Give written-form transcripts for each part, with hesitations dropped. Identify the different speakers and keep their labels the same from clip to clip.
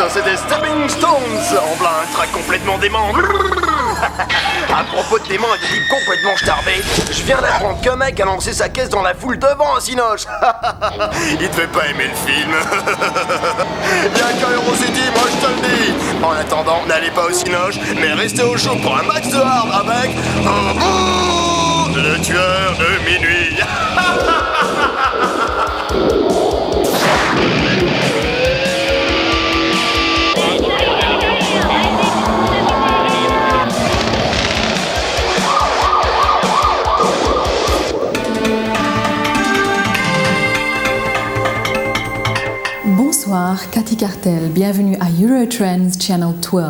Speaker 1: C'était Stepping Stones, en plein un track complètement dément. À propos de dément et de type complètement starbé, je viens d'apprendre qu'un mec a lancé sa caisse dans la foule devant un cinoche. Il devait pas aimer le film. Y'a qu'à Eurocity, moi je te le dis. En attendant, n'allez pas au cinoche, mais restez au chaud pour un max de hard avec le tueur de minuit.
Speaker 2: Bonsoir, Cathy Cartel, bienvenue à Eurotrends Channel 12.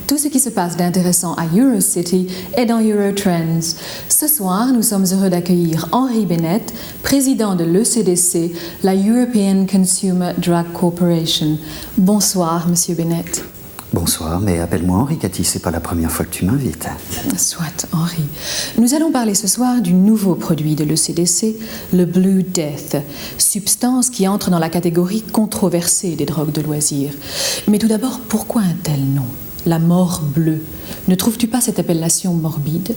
Speaker 2: Tout ce qui se passe d'intéressant à Eurocity est dans Eurotrends. Ce soir, nous sommes heureux d'accueillir Henri Bennett, président de l'ECDC, la European Consumer Drug Corporation. Bonsoir, Monsieur Bennett.
Speaker 3: Bonsoir, mais appelle-moi Henri, Cathy, c'est pas la première fois que tu m'invites.
Speaker 2: Soit, Henri. Nous allons parler ce soir du nouveau produit de l'ECDC, le Blue Death, substance qui entre dans la catégorie controversée des drogues de loisirs. Mais tout d'abord, pourquoi un tel nom? La mort bleue. Ne trouves-tu pas cette appellation morbide?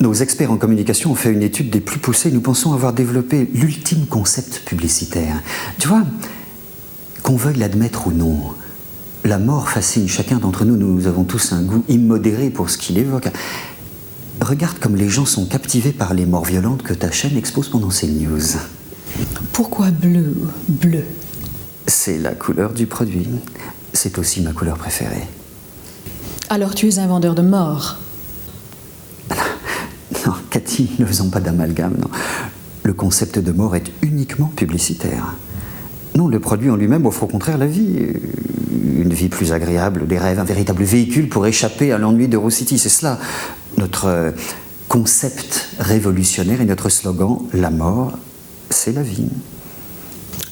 Speaker 3: Nos experts en communication ont fait une étude des plus poussées. Nous pensons avoir développé l'ultime concept publicitaire. Tu vois, qu'on veuille l'admettre ou non, la mort fascine chacun d'entre nous. Nous avons tous un goût immodéré pour ce qu'il évoque. Regarde comme les gens sont captivés par les morts violentes que ta chaîne expose pendant ces news.
Speaker 2: Pourquoi bleu? Bleu.
Speaker 3: C'est la couleur du produit. C'est aussi ma couleur préférée.
Speaker 2: Alors tu es un vendeur de mort?
Speaker 3: Non, Cathy, ne faisons pas d'amalgame, non. Le concept de mort est uniquement publicitaire. Non, le produit en lui-même offre au contraire la vie. Une vie plus agréable, des rêves, un véritable véhicule pour échapper à l'ennui d'Eurocity. C'est cela, notre concept révolutionnaire et notre slogan « La mort, c'est la vie ».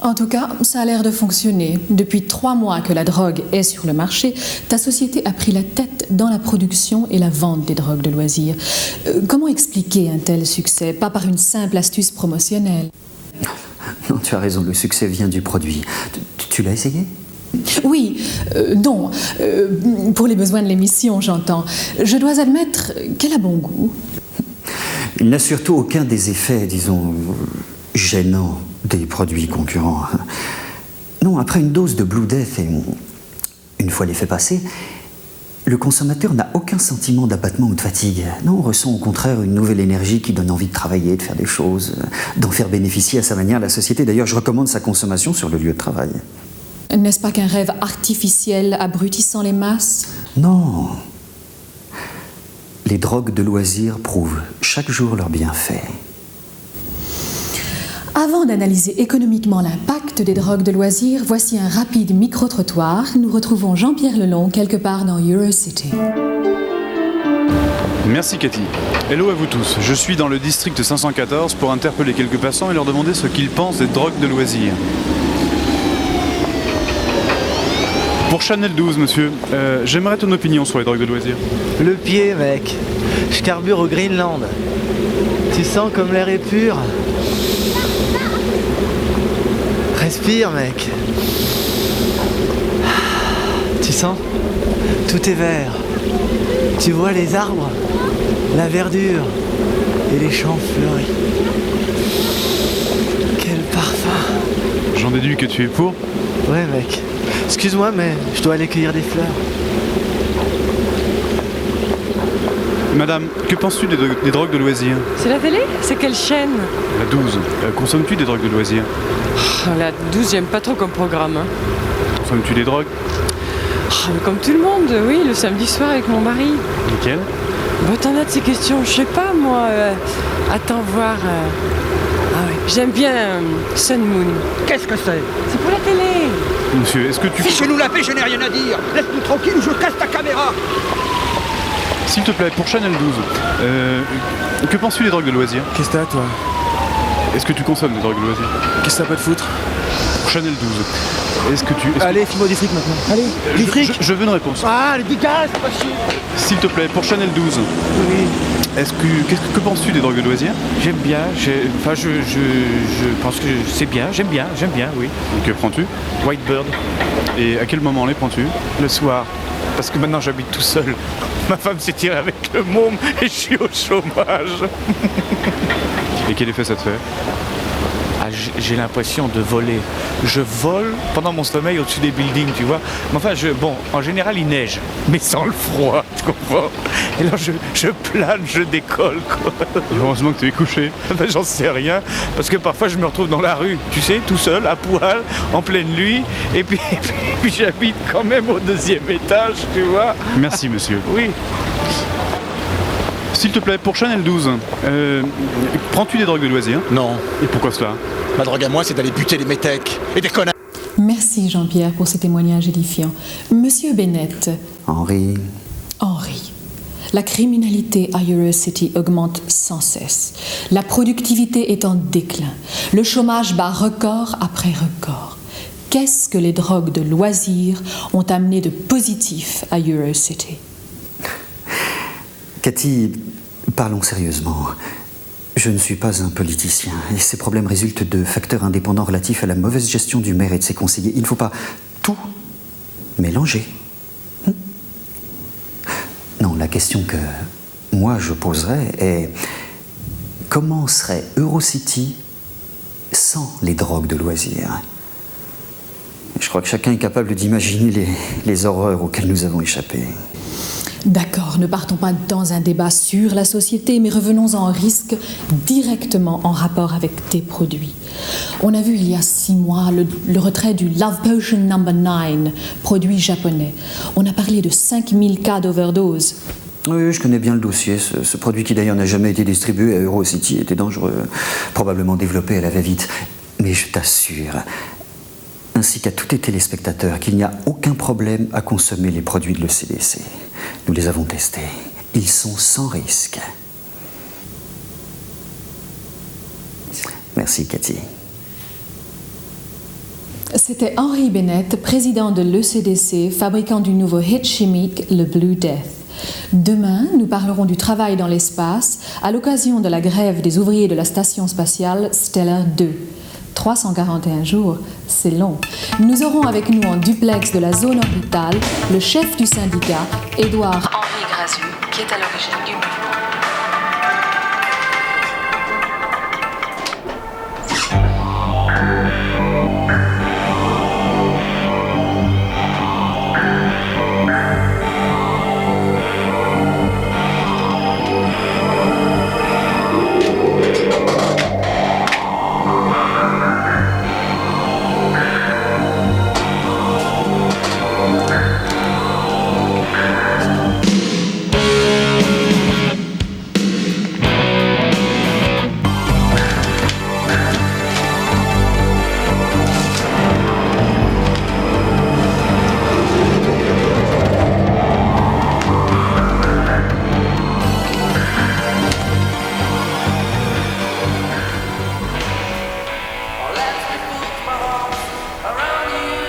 Speaker 2: En tout cas, ça a l'air de fonctionner. Depuis 3 mois que la drogue est sur le marché, ta société a pris la tête dans la production et la vente des drogues de loisirs. Comment expliquer un tel succès? Pas par une simple astuce promotionnelle.
Speaker 3: Non, tu as raison, le succès vient du produit. Tu l'as essayé?
Speaker 2: Oui, non. Pour les besoins de l'émission, j'entends. Je dois admettre qu'elle a bon goût.
Speaker 3: Il n'a surtout aucun des effets, disons, gênants des produits concurrents. Non, après une dose de Blue Death et une fois l'effet passé, le consommateur n'a aucun sentiment d'abattement ou de fatigue. Non, on ressent au contraire une nouvelle énergie qui donne envie de travailler, de faire des choses, d'en faire bénéficier à sa manière la société. D'ailleurs, je recommande sa consommation sur le lieu de travail.
Speaker 2: N'est-ce pas qu'un rêve artificiel abrutissant les masses?
Speaker 3: Non. Les drogues de loisirs prouvent chaque jour leurs bienfaits.
Speaker 2: Avant d'analyser économiquement l'impact des drogues de loisirs, voici un rapide micro-trottoir. Nous retrouvons Jean-Pierre Lelong quelque part dans Eurocity.
Speaker 4: Merci Cathy. Hello à vous tous. Je suis dans le district 514 pour interpeller quelques passants et leur demander ce qu'ils pensent des drogues de loisirs. Pour Chanel 12, monsieur, j'aimerais ton opinion sur les drogues de loisirs.
Speaker 5: Le pied, mec. Je carbure au Greenland. Tu sens comme l'air est pur? Respire, mec. Tu sens? Tout est vert. Tu vois les arbres, la verdure Et les champs fleuris. Quel parfum.
Speaker 4: J'en déduis que tu es pour.
Speaker 5: Ouais mec, excuse-moi mais je dois aller cueillir des fleurs.
Speaker 4: Madame, que penses-tu des drogues de loisirs?
Speaker 6: C'est la télé? C'est quelle chaîne?
Speaker 4: La 12. Consommes-tu des drogues de loisirs?
Speaker 6: La 12, j'aime pas trop comme programme. Hein.
Speaker 4: Consommes-tu des drogues?
Speaker 6: Mais comme tout le monde, oui, le samedi soir avec mon mari.
Speaker 4: Lesquelles?
Speaker 6: Bah t'en as de ces questions, je sais pas moi. Attends voir. Ah ouais, j'aime bien Sun Moon.
Speaker 7: Qu'est-ce que c'est?
Speaker 6: C'est pour la télé.
Speaker 4: Monsieur, est-ce que tu...
Speaker 7: Fichez-nous la paix, je n'ai rien à dire. Laisse-nous tranquille ou je casse ta caméra.
Speaker 4: S'il te plaît, pour Channel 12, que penses-tu des drogues de loisirs?
Speaker 5: Qu'est-ce que t'as toi?
Speaker 4: Est-ce que tu consommes des drogues de loisirs?
Speaker 5: Qu'est-ce que ça peut te foutre?
Speaker 4: Pour Channel 12, est-ce que tu...
Speaker 5: Allez, file-moi du fric maintenant. Allez, du fric.
Speaker 4: Je veux une réponse.
Speaker 7: Ah, les dégâts, c'est pas chier.
Speaker 4: S'il te plaît, pour Channel 12,
Speaker 5: Oui.
Speaker 4: que penses-tu des drogues de loisirs?
Speaker 8: J'aime bien, je pense que c'est bien, j'aime bien, oui.
Speaker 4: Et que prends-tu?
Speaker 8: Whitebird,
Speaker 4: Et à quel moment les prends-tu?
Speaker 8: le soir, parce que maintenant j'habite tout seul. Ma femme s'est tirée avec le môme et je suis au chômage.
Speaker 4: Et quel effet ça te fait?
Speaker 8: Ah, j'ai l'impression de voler. Je vole pendant mon sommeil au-dessus des buildings, tu vois. Mais enfin, en général, il neige, mais sans le froid, tu comprends? Et là, je plane, je décolle, quoi.
Speaker 4: Heureusement que tu es couché.
Speaker 8: Ben, j'en sais rien, parce que parfois je me retrouve dans la rue, tu sais, tout seul, à poil, en pleine nuit, et puis j'habite quand même au 2e étage, tu vois.
Speaker 4: Merci, monsieur.
Speaker 8: Oui.
Speaker 4: S'il te plaît, pour Channel 12, prends-tu des drogues de loisirs?
Speaker 7: Non,
Speaker 4: Et pourquoi cela?
Speaker 7: ma drogue à moi, c'est d'aller buter les métèques et des connards.
Speaker 2: Merci Jean-Pierre pour ce témoignage édifiant. Monsieur Bennett,
Speaker 3: Henri,
Speaker 2: la criminalité à Eurocity augmente sans cesse. La productivité est en déclin. Le chômage bat record après record. Qu'est-ce que les drogues de loisirs ont amené de positif à Eurocity?
Speaker 3: Cathy, parlons sérieusement. Je ne suis pas un politicien et ces problèmes résultent de facteurs indépendants relatifs à la mauvaise gestion du maire et de ses conseillers. Il ne faut pas tout mélanger. Non, la question que moi je poserais est comment serait Eurocity sans les drogues de loisirs? Je crois que chacun est capable d'imaginer les horreurs auxquelles nous avons échappé.
Speaker 2: D'accord, ne partons pas dans un débat sur la société, mais revenons-en au risque directement en rapport avec tes produits. On a vu il y a 6 mois le retrait du Love Potion No. 9, produit japonais. On a parlé de 5000 cas d'overdose.
Speaker 3: Oui, je connais bien le dossier. Ce produit qui d'ailleurs n'a jamais été distribué à Eurocity était dangereux, probablement développé à la va-vite. Mais je t'assure, ainsi qu'à tous tes téléspectateurs, qu'il n'y a aucun problème à consommer les produits de l'ECDC. Nous les avons testés. Ils sont sans risque. Merci, Cathy.
Speaker 2: C'était Henri Bennett, président de l'ECDC, fabricant du nouveau hit chimique, le Blue Death. Demain, nous parlerons du travail dans l'espace à l'occasion de la grève des ouvriers de la station spatiale Stellar 2. 341 jours, c'est long. Nous aurons avec nous en duplex de la zone orbitale le chef du syndicat, Édouard Henri Grazu, qui est à l'origine du mouvement.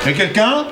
Speaker 9: Y'a quelqu'un?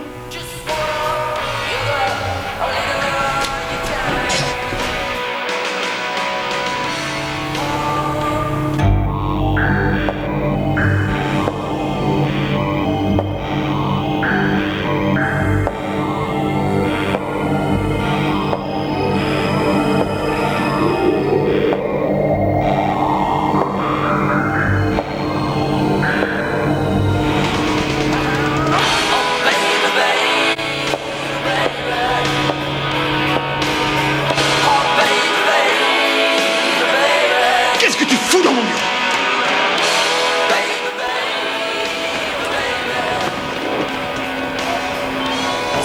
Speaker 9: tu fous dans mon bureau?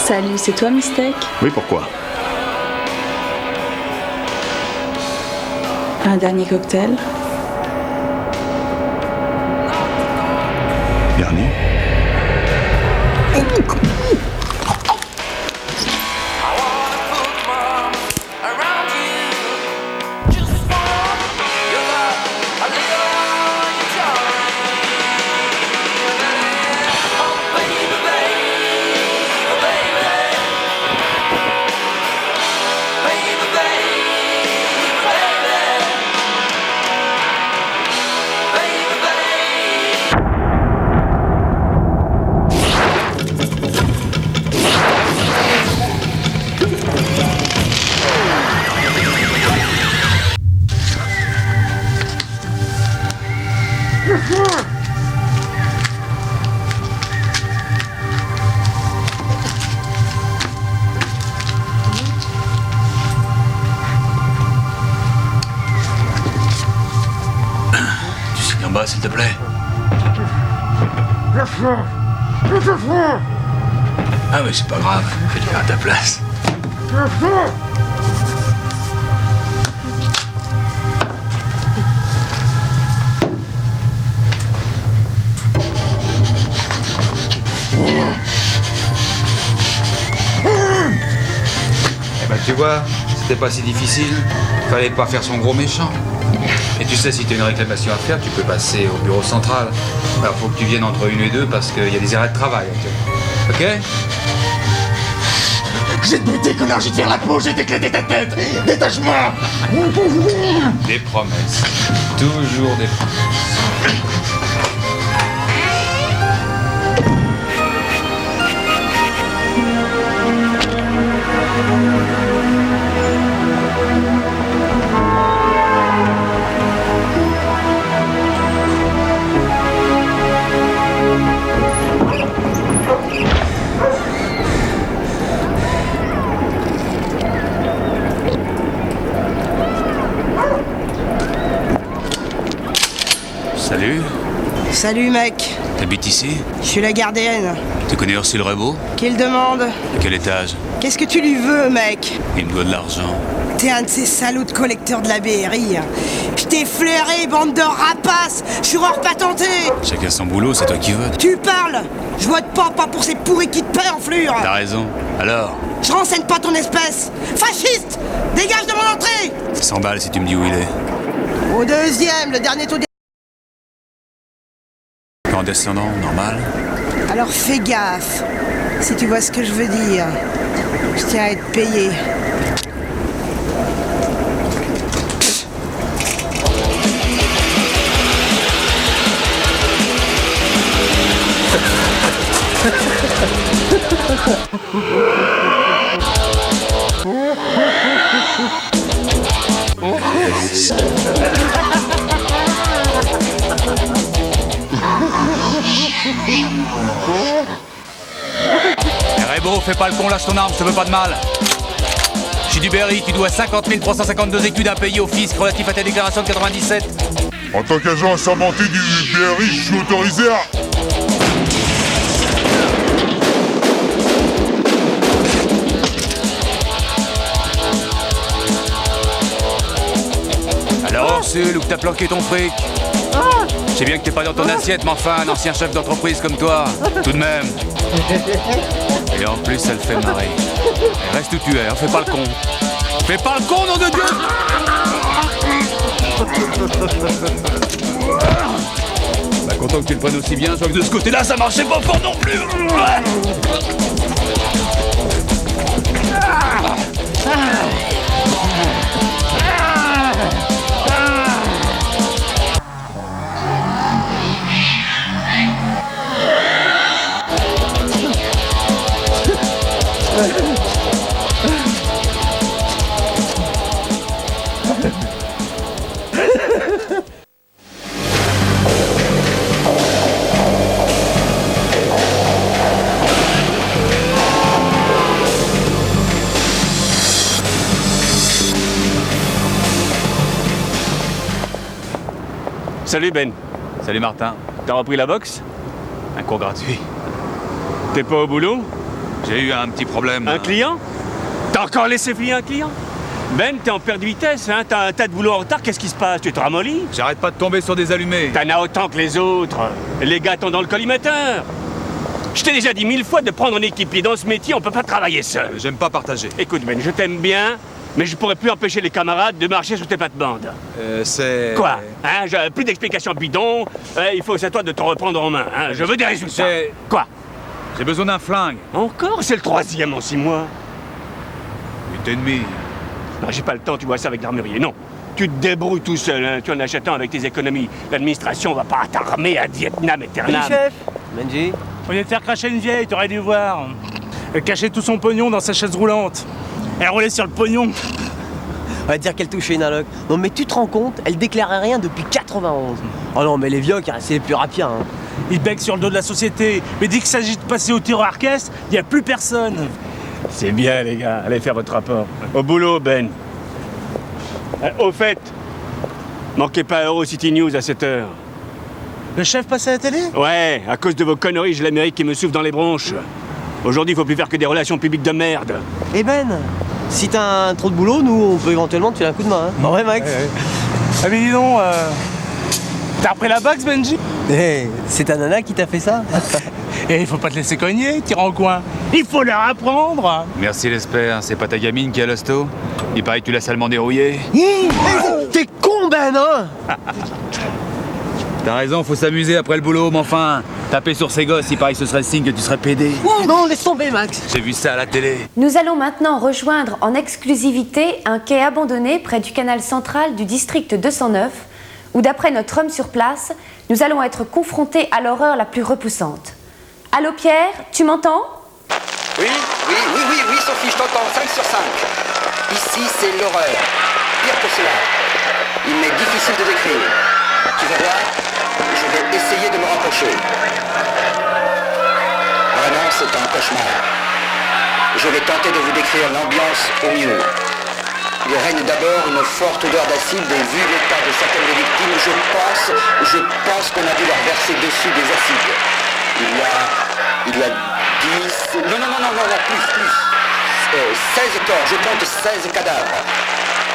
Speaker 10: Salut, c'est toi, Mistake?
Speaker 9: Oui, pourquoi?
Speaker 10: Un dernier cocktail?
Speaker 9: Dernier?
Speaker 11: Tu signes en bas, s'il te plaît. Ah mais c'est pas grave, je vais le faire à ta place.
Speaker 12: Eh ben tu vois, c'était pas si difficile. Fallait pas faire son gros méchant. Et tu sais, si tu as une réclamation à faire, tu peux passer au bureau central. Alors faut que tu viennes entre 1 et 2 parce qu'il y a des arrêts de travail actuellement. Ok?
Speaker 9: J'ai te buté, connard, j'ai te faire la peau, j'ai t'éclaté ta tête. Détache-moi.
Speaker 12: Des promesses. Toujours des promesses.
Speaker 11: Salut,
Speaker 13: Salut mec,
Speaker 11: t'habites ici?
Speaker 13: je suis la gardienne.
Speaker 11: Tu connais Ursule Rebaud?
Speaker 13: Qu'il demande?
Speaker 11: À quel étage?
Speaker 13: Qu'est-ce que tu lui veux mec?
Speaker 11: Il me doit de l'argent.
Speaker 13: T'es un de ces salauds de collecteurs de la BRI. Je t'ai flairé, bande de rapaces. Je suis hors patenté.
Speaker 11: Chacun son boulot, c'est toi qui votes.
Speaker 13: Tu parles. Je vote pas pour ces pourris qui te paient en flure.
Speaker 11: T'as raison. Alors?
Speaker 13: Je renseigne pas ton espèce. Fasciste. Dégage de mon entrée.
Speaker 11: 100 balles si tu me dis où il est.
Speaker 13: Au deuxième, le dernier taux.
Speaker 11: En descendant, normal.
Speaker 13: Alors fais gaffe. Si tu vois ce que je veux dire. Je tiens à être payé.
Speaker 12: Rebaud, fais pas le con, lâche ton arme, je te veux pas de mal. J'ai du Berry, tu dois 50 352 écus d'impayés au fisc relatif à ta déclaration de 97.
Speaker 9: En tant qu'agent assermenté du BRI, je suis autorisé à...
Speaker 12: Alors, Ursule, où que t'as planqué ton fric? Je sais bien que t'es pas dans ton assiette, mais enfin, un ancien chef d'entreprise comme toi, tout de même. Et en plus, ça le fait marrer. Reste où tu es, hein, fais pas le con. Fais pas le con, nom de Dieu! Bah, content que tu le prennes aussi bien, sauf que de ce côté-là, ça marchait pas fort non plus! Salut Ben.
Speaker 11: Salut Martin.
Speaker 12: T'as repris la boxe?
Speaker 11: Un cours gratuit.
Speaker 12: T'es pas au boulot?
Speaker 11: J'ai eu un petit problème.
Speaker 12: Un client? T'as encore laissé filer un client? Ben, t'es en perte de vitesse, hein? T'as un tas de boulot en retard, qu'est-ce qui se passe? Tu te ramollis?
Speaker 11: J'arrête pas de tomber sur des allumés.
Speaker 12: T'en as autant que les autres. Les gars sont dans le collimateur. Je t'ai déjà dit 1000 fois de prendre un équipier. Dans ce métier, on peut pas travailler seul.
Speaker 11: J'aime pas partager.
Speaker 12: Écoute Ben, je t'aime bien, mais je pourrais plus empêcher les camarades de marcher sur tes plates-bandes.
Speaker 11: C'est...
Speaker 12: Quoi? Hein? J'ai plus d'explications bidons. Il faut c'est à toi de te reprendre en main. Hein? Je veux des résultats. Quoi?
Speaker 11: J'ai besoin d'un flingue.
Speaker 12: Encore? C'est le 3e en 6 mois.
Speaker 11: 8 et demi.
Speaker 12: Non, j'ai pas le temps, tu vois ça avec l'armurier. Non. Tu te débrouilles tout seul, hein. Tu en achètes un avec tes économies. L'administration va pas t'armer à Vietnam éternel.
Speaker 5: Oui, chef. Benji.
Speaker 14: Au lieu de faire cracher une vieille, t'aurais dû voir. Elle cachait tout son pognon dans sa chaise roulante. Elle roulait sur le pognon.
Speaker 5: On va dire qu'elle touchait une alloc. Non mais tu te rends compte, elle déclarait rien depuis 91. Oh non mais les vieux, c'est les plus rapiens. Hein.
Speaker 14: Ils becquent sur le dos de la société. Mais dès qu'il s'agit de passer au tir orchestre, il n'y a plus personne.
Speaker 12: C'est bien les gars, allez faire votre rapport. Au boulot Ben. Au fait, manquez pas Eurocity News à 7h.
Speaker 14: Le chef passe à la télé?
Speaker 12: Ouais, à cause de vos conneries, j'ai l'Amérique qui me souffle dans les bronches. Aujourd'hui, il faut plus faire que des relations publiques de merde.
Speaker 5: Eh Ben, si t'as trop de boulot, nous, on peut éventuellement te filer un coup de main. Hein. Non, ouais, Max.
Speaker 14: Ah mais dis donc, t'as repris la boxe, Benji?
Speaker 5: Eh, c'est ta nana qui t'a fait ça?
Speaker 14: Et il faut pas te laisser cogner, tire en coin. Il faut leur apprendre.
Speaker 11: Merci l'espère, c'est pas ta gamine qui a l'hosto? Il paraît que tu l'as salement dérouillée.
Speaker 5: T'es con, Ben, hein?
Speaker 11: T'as raison, faut s'amuser après le boulot, mais enfin, taper sur ces gosses, il paraît que ce serait le signe que tu serais pédé.
Speaker 5: Non, laisse tomber, Max.
Speaker 11: J'ai vu ça à la télé.
Speaker 15: Nous allons maintenant rejoindre en exclusivité un quai abandonné près du canal central du district 209, où d'après notre homme sur place, nous allons être confrontés à l'horreur la plus repoussante. Allô Pierre, tu m'entends?
Speaker 7: Oui, Sophie, je t'entends, 5 sur 5. Ici, c'est l'horreur. Pire que cela. Il m'est difficile de décrire. Tu vas voir, je vais essayer de me rapprocher. Vraiment, c'est un cauchemar. Je vais tenter de vous décrire l'ambiance au mieux. Il règne d'abord une forte odeur d'acide et vu l'état de certaines des victimes, je pense qu'on a dû leur verser dessus des acides. Il y a 10... Non, plus. 16 corps, je compte 16 cadavres.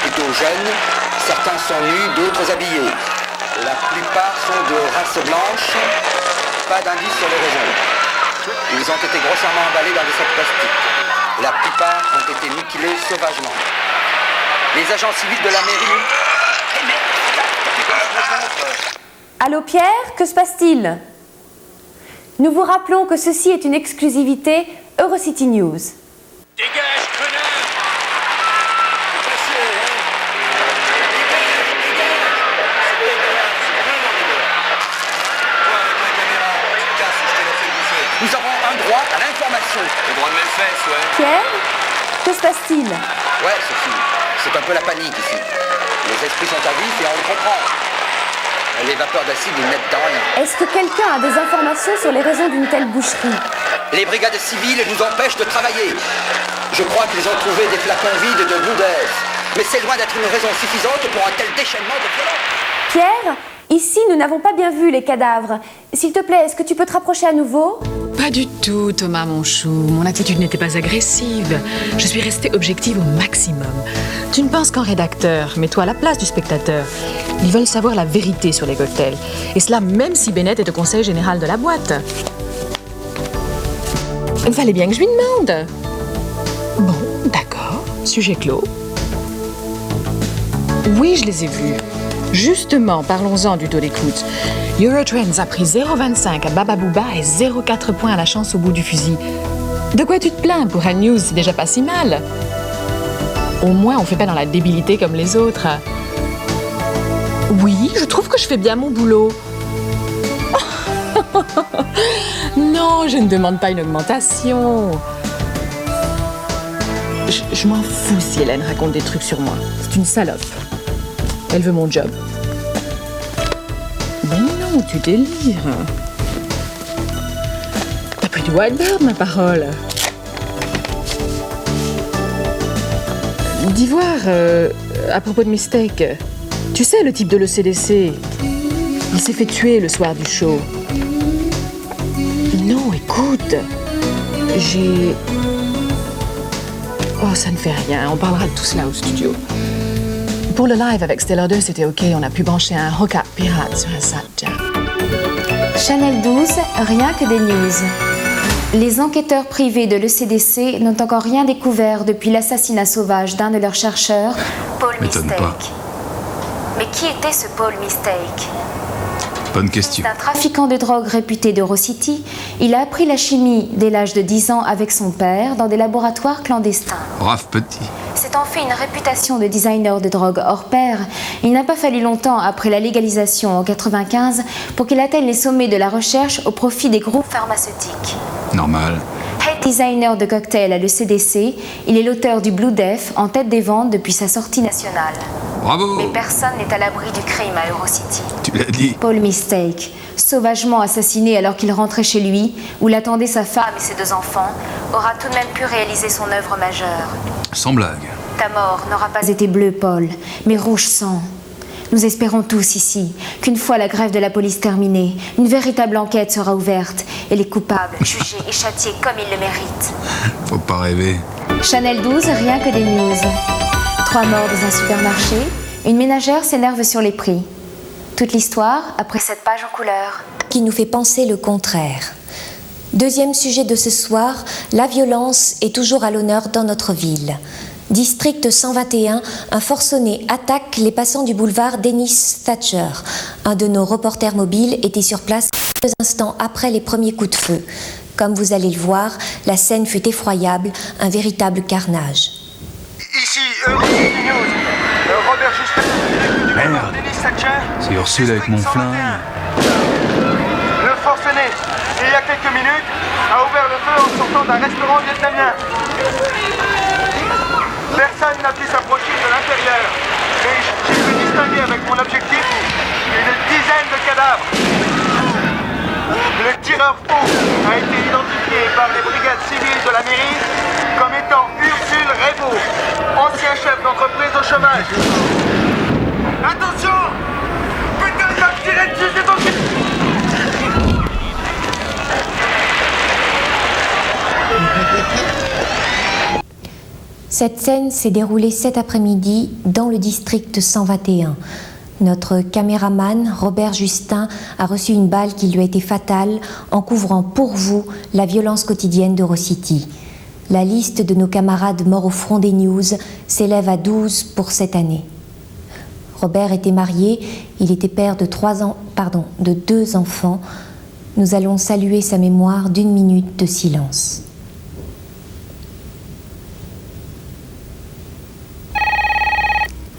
Speaker 7: Plutôt jeunes, certains sont nus, d'autres habillés. La plupart sont de race blanche, pas d'indice sur les raisons. Ils ont été grossièrement emballés dans des sacs plastiques. La plupart ont été mutilés sauvagement. Les agents civils de la mairie...
Speaker 15: Allô Pierre, que se passe-t-il? Nous vous rappelons que ceci est une exclusivité Eurocity News.
Speaker 12: Dégage, connard!
Speaker 7: Nous avons un droit à l'information. Le droit de mes fesses, ouais.
Speaker 15: Pierre, que se passe-t-il?
Speaker 7: Ouais, Sophie, c'est un peu la panique ici. Les esprits sont à vif et on le comprend. Les vapeurs d'acide ne mettent dans rien.
Speaker 15: Est-ce que quelqu'un a des informations sur les raisons d'une telle boucherie?
Speaker 7: Les brigades civiles nous empêchent de travailler. Je crois qu'ils ont trouvé des flacons vides de Blue Death. Mais c'est loin d'être une raison suffisante pour un tel déchaînement de violence.
Speaker 15: Pierre, ici nous n'avons pas bien vu les cadavres. S'il te plaît, est-ce que tu peux te rapprocher à nouveau?
Speaker 2: Pas du tout, Thomas, mon chou. Mon attitude n'était pas agressive. Je suis restée objective au maximum. Tu ne penses qu'en rédacteur, mets-toi à la place du spectateur. Ils veulent savoir la vérité sur les cocktails. Et cela même si Bennett est au conseil général de la boîte. Il fallait bien que je lui demande. Bon, d'accord. Sujet clos. Oui, je les ai vus. Justement, parlons-en du taux d'écoute. Eurotrends a pris 0,25 à Baba Booba et 0,4 points à la chance au bout du fusil. De quoi tu te plains? Pour un news, c'est déjà pas si mal. Au moins, on fait pas dans la débilité comme les autres. Oui, je trouve que je fais bien mon boulot. Non, je ne demande pas une augmentation. Je m'en fous si Hélène raconte des trucs sur moi. C'est une salope. Elle veut mon job. Mais non, tu délires. T'as pris du whiteboard, ma parole. Dis voir, à propos de mes steaks, tu sais, le type de l'ECDC.
Speaker 16: Il s'est fait tuer le soir du show. Non, écoute. Oh, ça ne fait rien. On parlera de tout cela au studio. Pour le live avec Stellar 2, c'était OK. On a pu brancher un hookup pirate sur un SatJam.
Speaker 15: Channel 12, rien que des news. Les enquêteurs privés de l'ECDC n'ont encore rien découvert depuis l'assassinat sauvage d'un de leurs chercheurs, Paul Mistake. Mais qui était ce Paul Mistake?
Speaker 12: Bonne question.
Speaker 15: C'est un trafiquant de drogue réputé d'Eurocity. Il a appris la chimie dès l'âge de 10 ans avec son père dans des laboratoires clandestins.
Speaker 12: Brave petit.
Speaker 15: C'est en fait une réputation de designer de drogue hors pair. Il n'a pas fallu longtemps après la légalisation en 95 pour qu'il atteigne les sommets de la recherche au profit des groupes pharmaceutiques.
Speaker 12: Normal.
Speaker 15: Head designer de cocktail à l'ECDC, il est l'auteur du Blue Death en tête des ventes depuis sa sortie nationale.
Speaker 12: Bravo!
Speaker 15: Mais personne n'est à l'abri du crime à Eurocity.
Speaker 12: Tu l'as dit.
Speaker 15: Paul Mistake, sauvagement assassiné alors qu'il rentrait chez lui, où l'attendaient sa femme et ses 2 enfants, aura tout de même pu réaliser son œuvre majeure.
Speaker 12: Sans blague.
Speaker 15: Ta mort n'aura pas été bleue, Paul, mais rouge sang. Nous espérons tous ici qu'une fois la grève de la police terminée, une véritable enquête sera ouverte et les coupables jugés et châtiés comme ils le méritent.
Speaker 12: Faut pas rêver.
Speaker 15: Channel 12, rien que des news. 3 morts dans un supermarché, une ménagère s'énerve sur les prix. Toute l'histoire après cette page en couleur.
Speaker 17: Qui nous fait penser le contraire. Deuxième sujet de ce soir, la violence est toujours à l'honneur dans notre ville. District 121, un forcené attaque les passants du boulevard Dennis Thatcher. Un de nos reporters mobiles était sur place quelques instants après les premiers coups de feu. Comme vous allez le voir, la scène fut effroyable, un véritable carnage.
Speaker 1: Ici, Robert Justin, du boulevard Dennis Thatcher.
Speaker 12: C'est Ursule avec mon flingue.
Speaker 1: Le forcené, il y a quelques minutes, a ouvert le feu en sortant d'un restaurant vietnamien. Personne n'a pu s'approcher de l'intérieur, mais j'ai pu distinguer avec mon objectif une dizaine de cadavres. Le tireur faux a été identifié par les brigades civiles de la mairie comme étant Ursule Raybaud, ancien chef d'entreprise au chômage. Attention! Putain, il va me tirer dessus, c'est ton...
Speaker 17: Cette scène s'est déroulée cet après-midi dans le district 121. Notre caméraman, Robert Justin, a reçu une balle qui lui a été fatale en couvrant pour vous la violence quotidienne d'Eurocity. La liste de nos camarades morts au front des news s'élève à 12 pour cette année. Robert était marié, il était père de 2 enfants. Nous allons saluer sa mémoire d'1 minute de silence.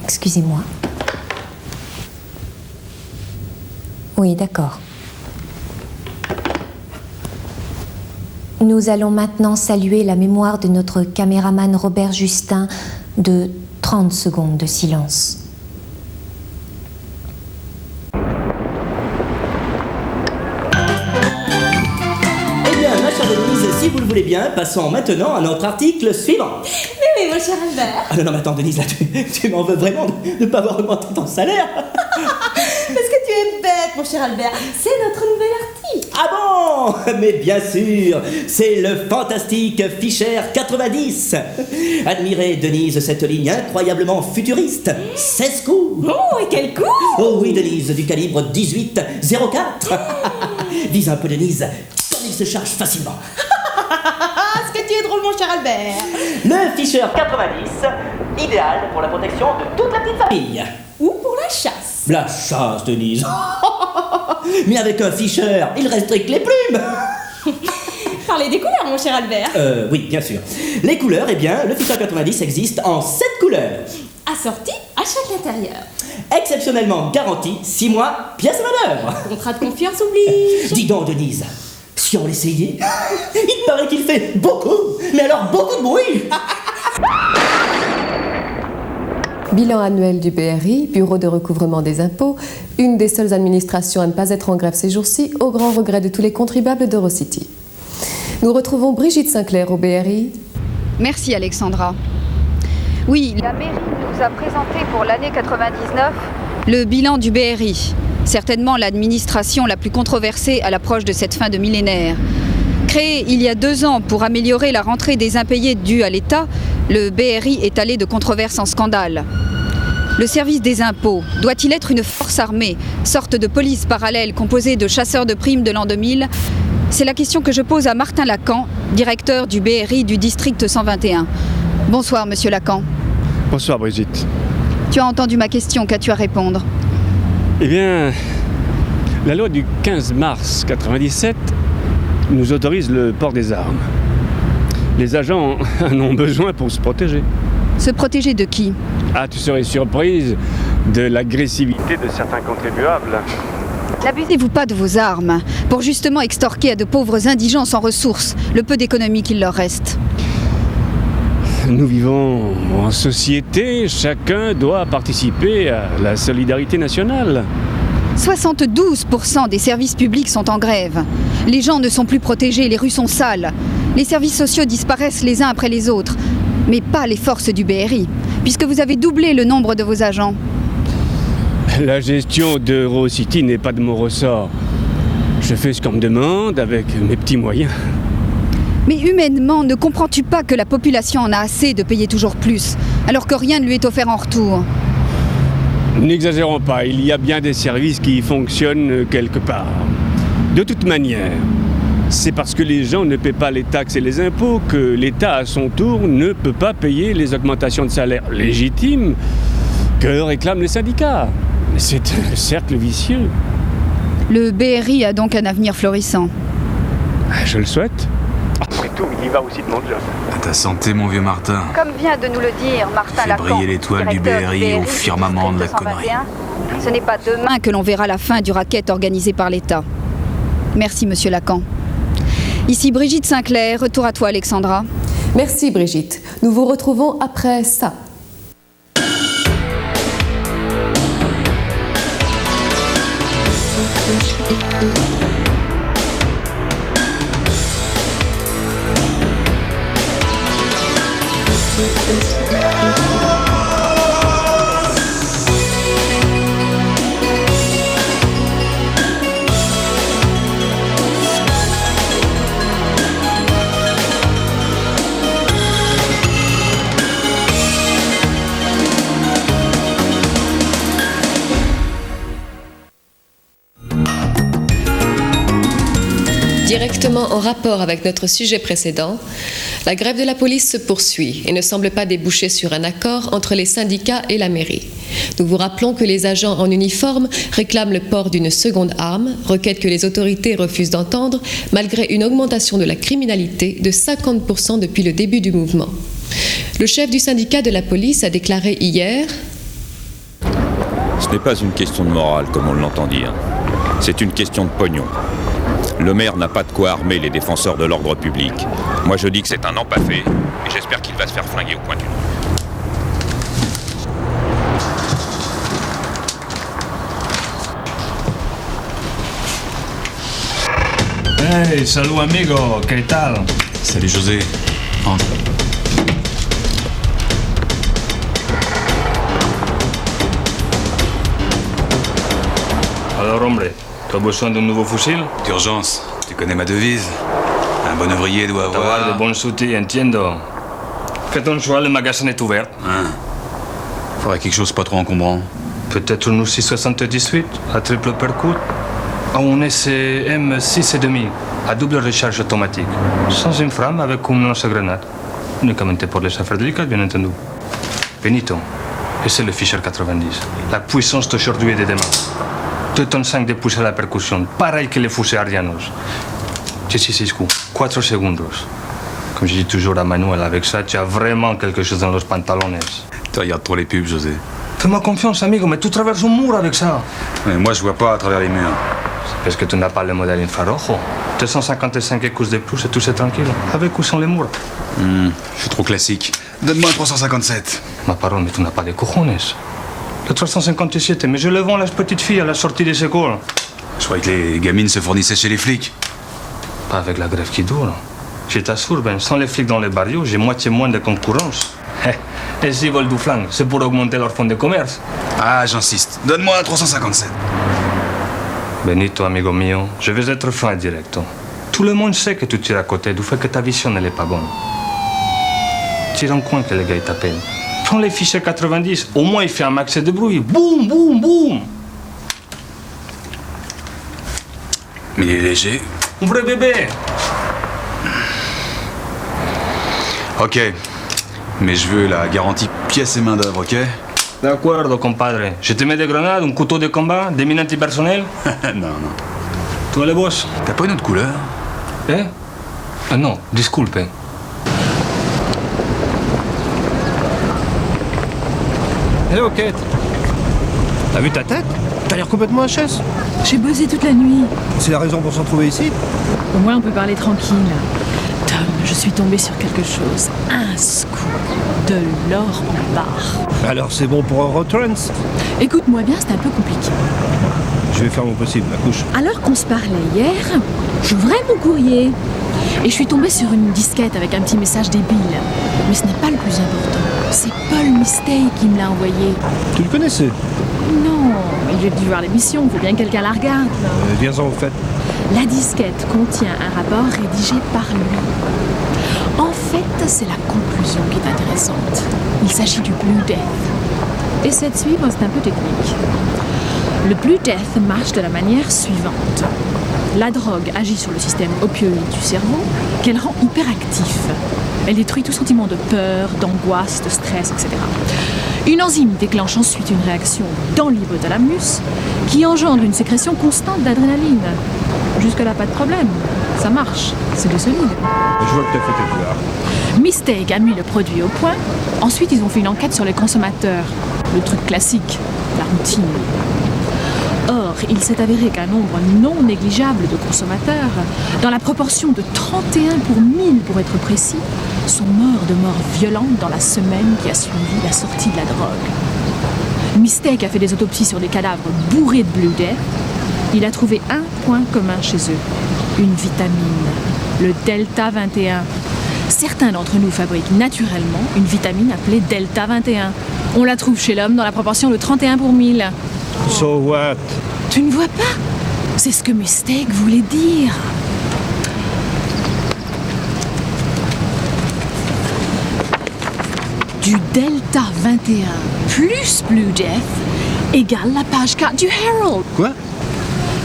Speaker 17: Excusez-moi. Oui, d'accord. Nous allons maintenant saluer la mémoire de notre caméraman Robert Justin de 30 secondes de silence.
Speaker 18: Eh bien, ma chère Denise, si vous le voulez bien, passons maintenant à notre article suivant.
Speaker 19: Mais oui, mon cher Albert.
Speaker 18: Ah non, mais attends, Denise, là, tu m'en veux vraiment de ne pas avoir augmenté ton salaire?
Speaker 19: Parce que tu es bête, mon cher Albert. C'est notre nouvel article.
Speaker 18: Ah bon? Mais bien sûr, c'est le fantastique Fischer 90. Admirez, Denise, cette ligne incroyablement futuriste. 16 coups.
Speaker 19: Oh, et quel coup?
Speaker 18: Oh oui, Denise, du calibre 18-04. Vise un peu, Denise, comme il se charge facilement.
Speaker 19: Est-ce que tu es drôle, mon cher Albert?
Speaker 18: Le Fischer 90, idéal pour la protection de toute la petite famille.
Speaker 19: Ou pour la chasse.
Speaker 18: La chasse, Denise. Mais avec un Fischer, il restricte les plumes.
Speaker 19: Parlez des couleurs, mon cher Albert.
Speaker 18: Oui, bien sûr. Les couleurs, eh bien, le Fischer 90 existe en 7 couleurs.
Speaker 19: Assorti à chaque intérieur.
Speaker 18: Exceptionnellement garanti, 6 mois, pièce à manœuvre.
Speaker 19: Contrat de confiance oblige.
Speaker 18: Dis donc, Denise, si on l'essayait, il paraît qu'il fait beaucoup, mais alors beaucoup de bruit.
Speaker 16: Bilan annuel du BRI, Bureau de recouvrement des impôts, une des seules administrations à ne pas être en grève ces jours-ci, au grand regret de tous les contribuables d'Eurocity. Nous retrouvons Brigitte Sinclair au BRI.
Speaker 20: Merci Alexandra. Oui,
Speaker 15: La mairie nous a présenté pour l'année 99
Speaker 20: le bilan du BRI. Certainement l'administration la plus controversée à l'approche de cette fin de millénaire. Créé il y a 2 ans pour améliorer la rentrée des impayés dus à l'État, le BRI est allé de controverse en scandale. Le service des impôts doit-il être une force armée, sorte de police parallèle composée de chasseurs de primes de l'an 2000 ? C'est la question que je pose à Martin Lacan, directeur du BRI du district 121. Bonsoir, monsieur Lacan.
Speaker 21: Bonsoir, Brigitte.
Speaker 20: Tu as entendu ma question, qu'as-tu à répondre ?
Speaker 21: Eh bien, la loi du 15 mars 97 nous autorise le port des armes. Les agents en ont besoin pour se protéger.
Speaker 20: Se protéger de qui ?
Speaker 21: Ah, tu serais surprise de l'agressivité de certains contribuables.
Speaker 20: N'abusez-vous pas de vos armes pour justement extorquer à de pauvres indigents sans ressources le peu d'économie qu'il leur reste.
Speaker 21: Nous vivons en société, chacun doit participer à la solidarité nationale.
Speaker 20: 72% des services publics sont en grève. Les gens ne sont plus protégés, les rues sont sales. Les services sociaux disparaissent les uns après les autres. Mais pas les forces du BRI, puisque vous avez doublé le nombre de vos agents.
Speaker 21: La gestion d'Eurocity n'est pas de mon ressort. Je fais ce qu'on me demande avec mes petits moyens.
Speaker 20: Mais humainement, ne comprends-tu pas que la population en a assez de payer toujours plus, alors que rien ne lui est offert en retour ?
Speaker 21: N'exagérons pas, il y a bien des services qui fonctionnent quelque part. De toute manière, c'est parce que les gens ne paient pas les taxes et les impôts que l'État, à son tour, ne peut pas payer les augmentations de salaire légitimes que réclament les syndicats. C'est un cercle vicieux.
Speaker 20: Le BRI a donc un avenir florissant.
Speaker 21: Je le souhaite. Après tout, il y va aussi de mon job.
Speaker 12: À ta santé, mon vieux Martin.
Speaker 20: Comme vient de nous le dire Martin Lacan,
Speaker 12: briller l'étoile du BRI au firmament de la connerie.
Speaker 20: Ce n'est pas demain que l'on verra la fin du racket organisé par l'État. Merci, monsieur Lacan. Ici Brigitte Sinclair, retour à toi Alexandra.
Speaker 16: Merci Brigitte. Nous vous retrouvons après ça. Directement en rapport avec notre sujet précédent, la grève de la police se poursuit et ne semble pas déboucher sur un accord entre les syndicats et la mairie. Nous vous rappelons que les agents en uniforme réclament le port d'une seconde arme, requête que les autorités refusent d'entendre malgré une augmentation de la criminalité de 50% depuis le début du mouvement. Le chef du syndicat de la police a déclaré hier:
Speaker 22: Ce n'est pas une question de morale comme on l'entend dire, c'est une question de pognon. Le maire n'a pas de quoi armer les défenseurs de l'ordre public. Moi je dis que c'est un empaffé, et j'espère qu'il va se faire flinguer au point du nez.
Speaker 23: Hey, salut amigo, ¿qué tal?
Speaker 12: Salut José, entre.
Speaker 23: Alors hombre, tu as besoin d'un nouveau fusil?
Speaker 12: D'urgence, tu connais ma devise. Un bon ouvrier doit avoir...
Speaker 23: de bons outils, entiendo. Fais ton choix, le magasin est ouvert.
Speaker 12: Faudrait quelque chose pas trop encombrant.
Speaker 23: Peut-être un Uzi 78 à triple percute. Ou un SM 6,5 à double recharge automatique. Sans inframme avec une lance-grenade. Uniquement pour les affaires délicates, bien entendu. Benito, et c'est le Fischer 90. La puissance d'aujourd'hui et de demain. 2 tonnes 5 de pouces à la percussion, pareil que les fusils arianos. 16 coups, 4 segundos. Comme je dis toujours à Manuel, avec ça, tu as vraiment quelque chose dans los pantalones.
Speaker 12: Tu regardes trop les pubs, José.
Speaker 23: Fais-moi confiance, amigo, mais tu traverses un mur avec ça.
Speaker 12: Mais moi, je vois pas à travers les murs.
Speaker 23: C'est parce que tu n'as pas le modèle infrarojo. 255 écoutes de plus et tout c'est tranquille. Avec ou sans les murs.
Speaker 12: Je suis trop classique. Donne-moi un 357.
Speaker 23: Ma parole, mais tu n'as pas de cojones. Le 357, mais je le vends à la petite fille à la sortie des écoles.
Speaker 12: Je croyais que les gamines se fournissaient chez les flics.
Speaker 23: Pas avec la grève qui dure. Je t'assure, ben, sans les flics dans les barrios, j'ai moitié moins de concurrence. Et s'ils veulent du flingue, c'est pour augmenter leur fonds de commerce.
Speaker 12: Ah, j'insiste. Donne-moi un 357.
Speaker 23: Benito, amigo mio, je vais être franc et direct. Tout le monde sait que tu tires à côté du fait que ta vision n'est pas bonne. Tire en coin que les gars t'appellent. Prends les fichiers 90, au moins il fait un max de bruit. Boum, boum, boum.
Speaker 11: Mais il est léger.
Speaker 23: Un vrai bébé.
Speaker 11: Ok. Mais je veux la garantie pièce et main d'œuvre, ok?
Speaker 23: D'accordo, compadre. Je te mets des grenades, un couteau de combat, des mines antipersonnelles.
Speaker 11: Non, non.
Speaker 23: Toi, le boss.
Speaker 11: T'as pas une autre couleur?
Speaker 23: Eh? Ah non, disculpe.
Speaker 4: Hello, Kate. T'as vu ta tête? T'as l'air complètement HS.
Speaker 2: J'ai bossé toute la nuit.
Speaker 4: C'est la raison pour se retrouver ici?
Speaker 2: Au moins, on peut parler tranquille. Tom, je suis tombée sur quelque chose. Un scoop. De l'or en barre.
Speaker 4: Alors c'est bon pour Eurotrans?
Speaker 2: Écoute-moi bien, c'est un peu compliqué.
Speaker 4: Je vais faire mon possible, la couche.
Speaker 2: Alors qu'on se parlait hier, j'ouvrais mon courrier. Et je suis tombée sur une disquette avec un petit message débile. Mais ce n'est pas le plus important. C'est Paul Mistake qui me l'a envoyé.
Speaker 4: Tu le connaissais?
Speaker 2: Non, il a dû voir l'émission, faut bien que quelqu'un la regarde.
Speaker 4: Viens-en au fait.
Speaker 2: La disquette contient un rapport rédigé par lui. En fait, c'est la conclusion qui est intéressante. Il s'agit du Blue Death. Et cette suite, c'est un peu technique. Le Blue Death marche de la manière suivante. La drogue agit sur le système opioïde du cerveau, qu'elle rend hyperactif. Elle détruit tout sentiment de peur, d'angoisse, de stress, etc. Une enzyme déclenche ensuite une réaction dans l'hypothalamus qui engendre une sécrétion constante d'adrénaline. Jusque-là, pas de problème. Ça marche. C'est du solide.
Speaker 4: Je vois que t'as fait tes devoirs.
Speaker 2: Mistake a mis le produit au point. Ensuite, ils ont fait une enquête sur les consommateurs. Le truc classique, la routine. Or, il s'est avéré qu'un nombre non négligeable de consommateurs, dans la proportion de 31 pour 1000 pour être précis, sont morts de mort violente dans la semaine qui a suivi la sortie de la drogue. Mistake a fait des autopsies sur des cadavres bourrés de Blue Death. Il a trouvé un point commun chez eux, une vitamine, le Delta 21. Certains d'entre nous fabriquent naturellement une vitamine appelée Delta 21. On la trouve chez l'homme dans la proportion de 31 pour 1000.
Speaker 4: So what?
Speaker 2: Tu ne vois pas? C'est ce que Mistake voulait dire. Du Delta 21 plus Blue Death égale la page 4 du Herald.
Speaker 4: Quoi?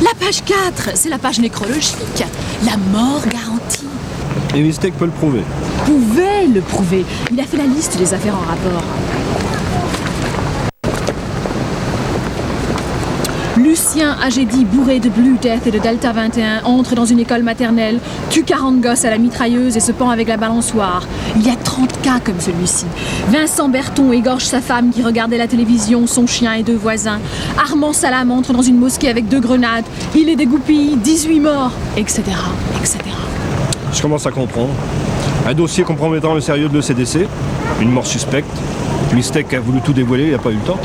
Speaker 2: La page 4, c'est la page nécrologique. La mort garantie.
Speaker 4: Et Mistake peut le prouver.
Speaker 2: Pouvait le prouver. Il a fait la liste des affaires en rapport. Lucien, âgé dit bourré de Blue Death et de Delta 21, entre dans une école maternelle, tue 40 gosses à la mitrailleuse et se pend avec la balançoire. Il y a 30 cas comme celui-ci. Vincent Berton égorge sa femme qui regardait la télévision, son chien et 2 voisins. Armand Salam entre dans une mosquée avec 2 grenades. Il est dégoupillé, 18 morts, etc., etc.
Speaker 4: Je commence à comprendre. Un dossier compromettant le sérieux de l'ECDC, une mort suspecte. Mistake a voulu tout dévoiler, il n'a pas eu le temps.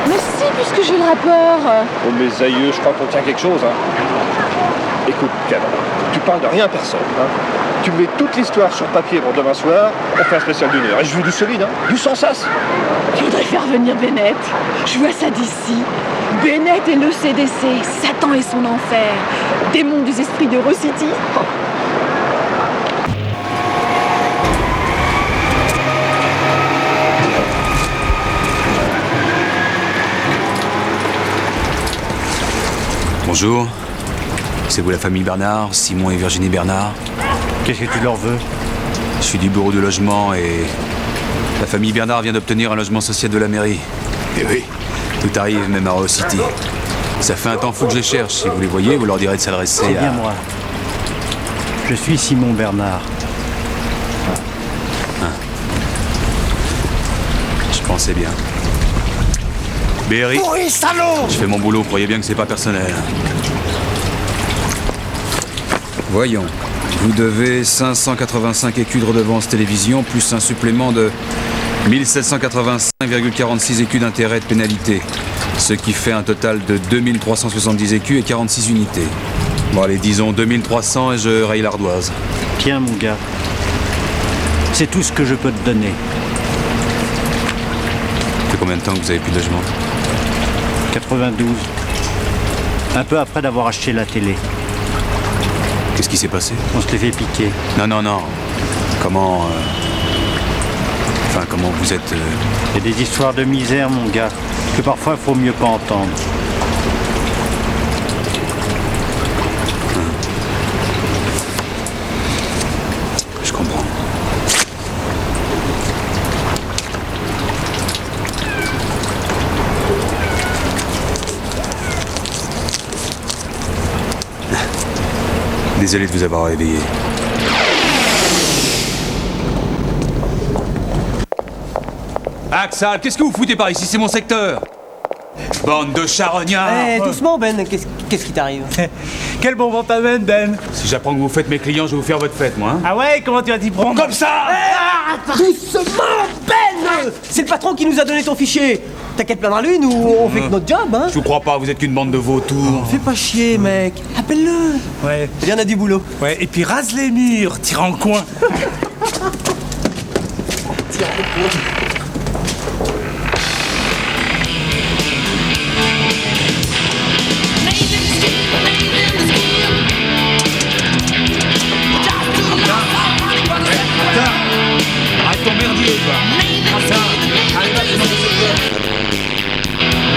Speaker 2: Mais si, puisque j'ai le rapport.
Speaker 4: Oh mes aïeux, je crois qu'on tient quelque chose, hein. Écoute, Ken, tu parles de rien à personne, hein. Tu mets toute l'histoire sur papier pour demain soir, on fait un spécial d'une heure. Et je veux du solide, hein. Du sans sas.
Speaker 2: Je voudrais faire venir Bennett. Je vois ça d'ici. Bennett et le CDC, Satan et son enfer, démon des esprits de Eurocity.
Speaker 11: Bonjour. C'est vous la famille Bernard, Simon et Virginie Bernard?
Speaker 4: Qu'est-ce que tu leur veux?
Speaker 11: Je suis du bureau du logement et la famille Bernard vient d'obtenir un logement social de la mairie. Et oui, tout arrive même à Eurocity. Ça fait un temps fou que je les cherche. Si vous les voyez, vous leur direz de s'adresser à...
Speaker 6: C'est bien moi. Je suis Simon Bernard.
Speaker 11: Je pensais bien. Berry,
Speaker 13: Pourri salaud!
Speaker 11: je fais mon boulot, croyez bien que c'est pas personnel. Voyons. Vous devez 585 écus de redevance télévision, plus un supplément de 1785,46 écus d'intérêt de pénalité. Ce qui fait un total de 2370 écus et 46 unités. Bon allez, disons 2300 et je raye l'ardoise.
Speaker 6: Tiens mon gars. C'est tout ce que je peux te donner.
Speaker 11: Ça fait combien de temps que vous avez plus de logement?
Speaker 6: 92. Un peu après d'avoir acheté la télé.
Speaker 11: Qu'est-ce qui s'est passé?
Speaker 6: On se l'est fait piquer.
Speaker 11: Non, non, non. Comment... Enfin, comment vous êtes...
Speaker 6: Il y a des histoires de misère, mon gars, que parfois il faut mieux pas entendre.
Speaker 11: Je comprends. Désolé de vous avoir réveillé. Axel, qu'est-ce que vous foutez par ici? C'est mon secteur. Bande de charognards.
Speaker 5: Doucement, Ben, qu'est-ce qui t'arrive?
Speaker 14: Quel bon vent t'amène, Ben?
Speaker 11: Si j'apprends que vous faites mes clients, je vais vous faire votre fête, moi. Hein.
Speaker 14: Ah ouais? Comment tu vas t'y prendre?
Speaker 11: Comme ça!
Speaker 5: Doucement, Ben! C'est le patron qui nous a donné ton fichier. T'as qu'à te plaindre à lui, nous, on fait que notre job, hein?
Speaker 11: Je vous crois pas, vous êtes qu'une bande de vautours.
Speaker 5: Fais pas chier, mec. Appelle-le.
Speaker 14: Ouais.
Speaker 5: Il y en a du boulot.
Speaker 14: Ouais, et puis rase les murs, tire en coin.
Speaker 5: Tire en coin.
Speaker 11: Arrête ton merdier, quoi. Ça, arrête pas de demander ce que...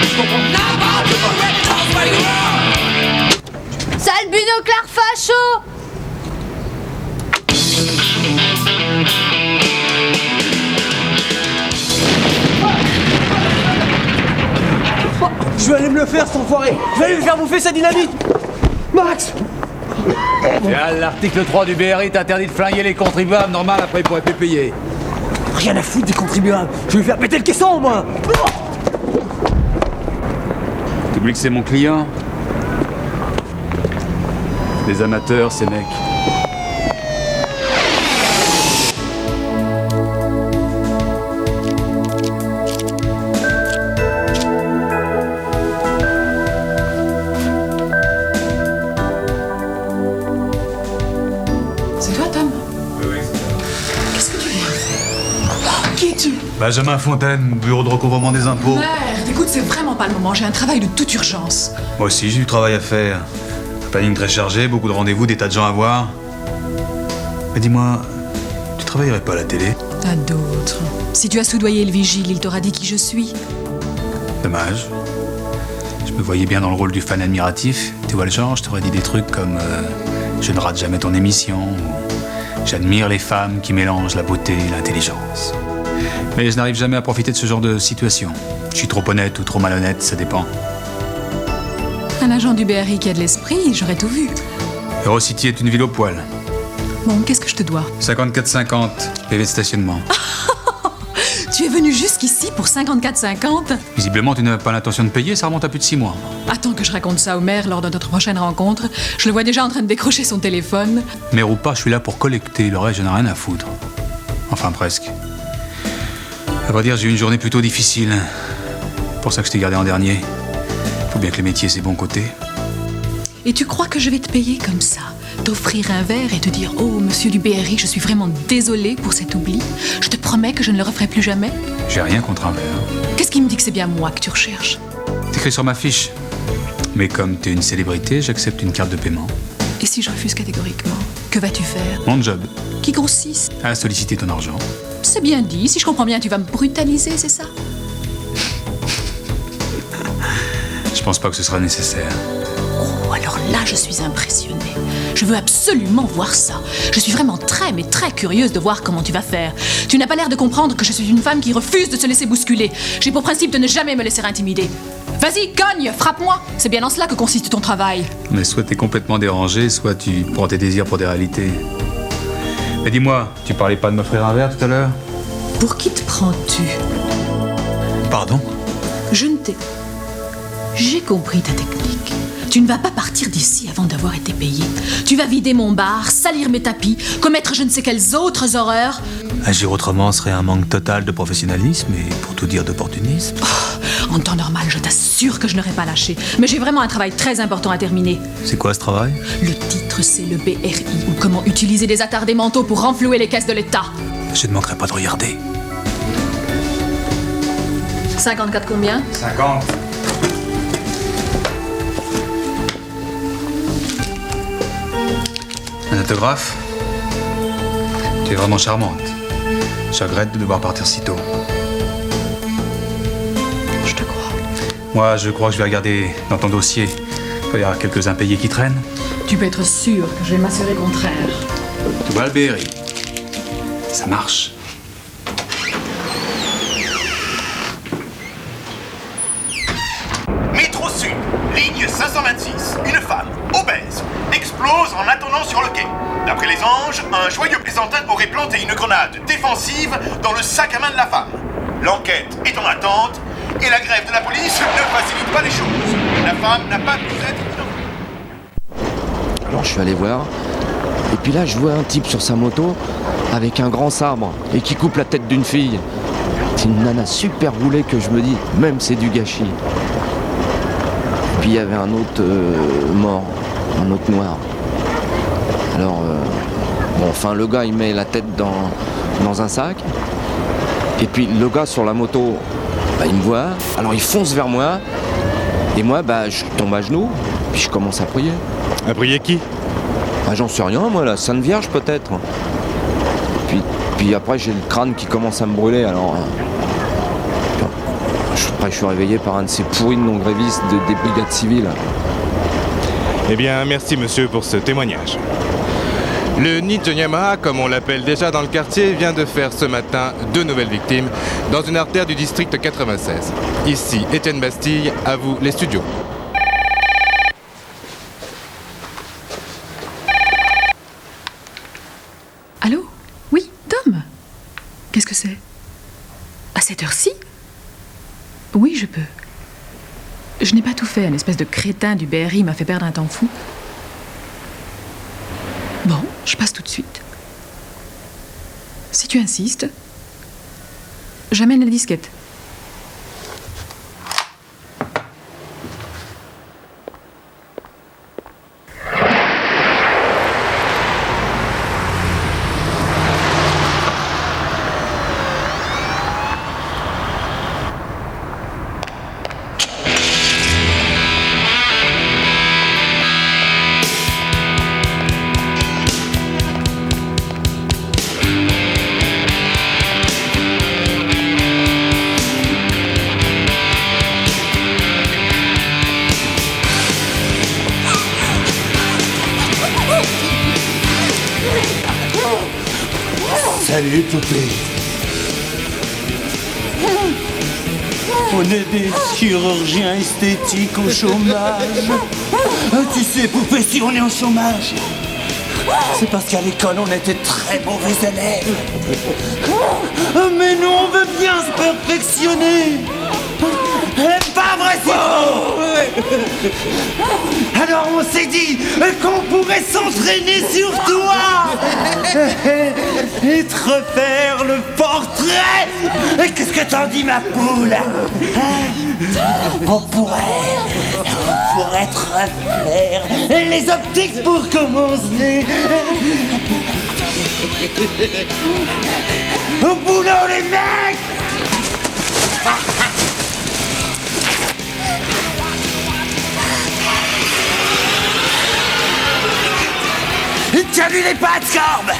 Speaker 11: Je comprends.
Speaker 19: Sale binoclard facho!
Speaker 5: Je vais aller me le faire, cet enfoiré. Je vais aller lui faire bouffer sa dynamite. Max!
Speaker 11: L'article 3 du BRI t'interdit de flinguer les contribuables, normal, après ils pourraient plus payer.
Speaker 5: Rien à foutre des contribuables. Je vais lui faire péter le caisson, moi.
Speaker 11: T'oublies que c'est mon client? Des amateurs, ces mecs.
Speaker 2: C'est toi, Tom?
Speaker 12: Oui.
Speaker 2: Qu'est-ce que tu viens faire? Qui es-tu?
Speaker 12: Benjamin Fontaine, bureau de recouvrement des impôts.
Speaker 2: Merde, écoute, c'est vraiment pas le moment. J'ai un travail de toute urgence.
Speaker 12: Moi aussi, j'ai du travail à faire. Un planning très chargé, beaucoup de rendez-vous, des tas de gens à voir. Mais dis-moi, tu travaillerais pas à la télé?
Speaker 2: À d'autres. Si tu as soudoyé le vigile, il t'aura dit qui je suis.
Speaker 12: Dommage. Je me voyais bien dans le rôle du fan admiratif. Tu vois le genre, je t'aurais dit des trucs comme je ne rate jamais ton émission, ou j'admire les femmes qui mélangent la beauté et l'intelligence. Mais je n'arrive jamais à profiter de ce genre de situation. Je suis trop honnête ou trop malhonnête, ça dépend.
Speaker 2: Un agent du BRI qui a de l'esprit, j'aurais tout vu.
Speaker 12: Eurocity est une ville au poil.
Speaker 2: Bon, qu'est-ce que je te dois?
Speaker 12: 54,50, PV de stationnement.
Speaker 2: Tu es venu jusqu'ici pour 54,50?
Speaker 12: Visiblement, tu n'avais pas l'intention de payer, ça remonte à plus de 6 mois.
Speaker 2: Attends que je raconte ça au maire lors de notre prochaine rencontre. Je le vois déjà en train de décrocher son téléphone.
Speaker 12: Maire ou pas, je suis là pour collecter, le reste, je n'ai rien à foutre. Enfin, presque. À vrai dire, j'ai eu une journée plutôt difficile. Pour ça que je t'ai gardé en dernier. Faut bien que le métier ait ses bons côtés.
Speaker 2: Et tu crois que je vais te payer comme ça? T'offrir un verre et te dire « Oh, monsieur du BRI, je suis vraiment désolée pour cet oubli. Je te promets que je ne le referai plus jamais. »
Speaker 12: J'ai rien contre un verre.
Speaker 2: Qu'est-ce qui me dit que c'est bien moi que tu recherches?
Speaker 12: C'est écrit sur ma fiche. Mais comme t'es une célébrité, j'accepte une carte de paiement.
Speaker 2: Et si je refuse catégoriquement, que vas-tu faire?
Speaker 12: Mon job.
Speaker 2: Qui consiste
Speaker 12: À solliciter ton argent.
Speaker 2: C'est bien dit. Si je comprends bien, tu vas me brutaliser, c'est ça?
Speaker 12: Je pense pas que ce sera nécessaire.
Speaker 2: Oh, alors là, je suis impressionnée. Je veux absolument voir ça. Je suis vraiment très, mais très curieuse de voir comment tu vas faire. Tu n'as pas l'air de comprendre que je suis une femme qui refuse de se laisser bousculer. J'ai pour principe de ne jamais me laisser intimider. Vas-y, cogne, frappe-moi. C'est bien en cela que consiste ton travail.
Speaker 12: Mais soit t'es complètement dérangé, soit tu prends tes désirs pour des réalités. Mais dis-moi, tu parlais pas de m'offrir un verre tout à l'heure?
Speaker 2: Pour qui te prends-tu?
Speaker 12: Pardon?
Speaker 2: Je ne t'ai... J'ai compris ta technique. Tu ne vas pas partir d'ici avant d'avoir été payé. Tu vas vider mon bar, salir mes tapis, commettre je ne sais quelles autres horreurs.
Speaker 3: Agir autrement serait un manque total de professionnalisme et, pour tout dire, d'opportunisme.
Speaker 2: Oh, en temps normal, je t'assure que je n'aurais pas lâché. Mais j'ai vraiment un travail très important à terminer.
Speaker 3: C'est quoi ce travail?
Speaker 2: Le titre, c'est le BRI, ou comment utiliser des attardés mentaux pour renflouer les caisses de l'État.
Speaker 3: Je ne manquerai pas de regarder.
Speaker 2: 54 combien?
Speaker 12: 50. autographe? Tu es vraiment charmante. Je regrette de devoir partir si tôt.
Speaker 2: Je te crois.
Speaker 12: Moi, je crois que je vais regarder dans ton dossier. Il doit y avoir quelques impayés qui traînent.
Speaker 2: Tu peux être sûr que je vais m'assurer contraire.
Speaker 12: Tu vois le BRI? Ça marche.
Speaker 1: Métro Sud, ligne 526. Une femme, obèse, explose en attonnant sur le quai. D'après les anges, un joyeux plaisantin aurait planté une grenade défensive dans le sac à main de la femme. L'enquête est en attente et la grève de la police ne facilite pas les choses. La femme n'a pas pu être identifiée.
Speaker 8: Alors je suis allé voir, et puis là je vois un type sur sa moto avec un grand sabre et qui coupe la tête d'une fille. C'est une nana super roulée que je me dis, même c'est du gâchis. Et puis il y avait un autre mort, un autre noir. Alors, bon, enfin le gars il met la tête dans un sac, et puis le gars sur la moto, bah, il me voit, alors il fonce vers moi, et moi bah, je tombe à genoux, puis je commence à prier.
Speaker 9: À prier qui?
Speaker 8: Ah, j'en sais rien, moi, la Sainte Vierge peut-être. Puis après j'ai le crâne qui commence à me brûler, alors... Après je suis réveillé par un de ces pourris de non-grévistes des brigades civiles.
Speaker 9: Eh bien, merci monsieur pour ce témoignage. Le Ninja Yamaha, comme on l'appelle déjà dans le quartier, vient de faire ce matin 2 nouvelles victimes dans une artère du district 96. Ici, Étienne Bastille, à vous les studios.
Speaker 2: Allô? Oui, Tom? Qu'est-ce que c'est? À cette heure-ci? Oui, je peux. Je n'ai pas tout fait, un espèce de crétin du BRI m'a fait perdre un temps fou. Bon, je passe tout de suite. Si tu insistes, j'amène la disquette.
Speaker 10: Salut, poupée. On est des chirurgiens esthétiques au chômage. Tu sais, poupée, si on est au chômage, c'est parce qu'à l'école, on était très mauvais élèves. Mais nous, on veut bien se perfectionner. Pas vrai, c'est faux. Alors on s'est dit qu'on pourrait s'entraîner sur toi et te refaire le portrait. Qu'est-ce que t'en dis, ma poule? On pourrait te refaire les optiques pour commencer. Au boulot, les mecs. T'as vu les pattes, Corbe?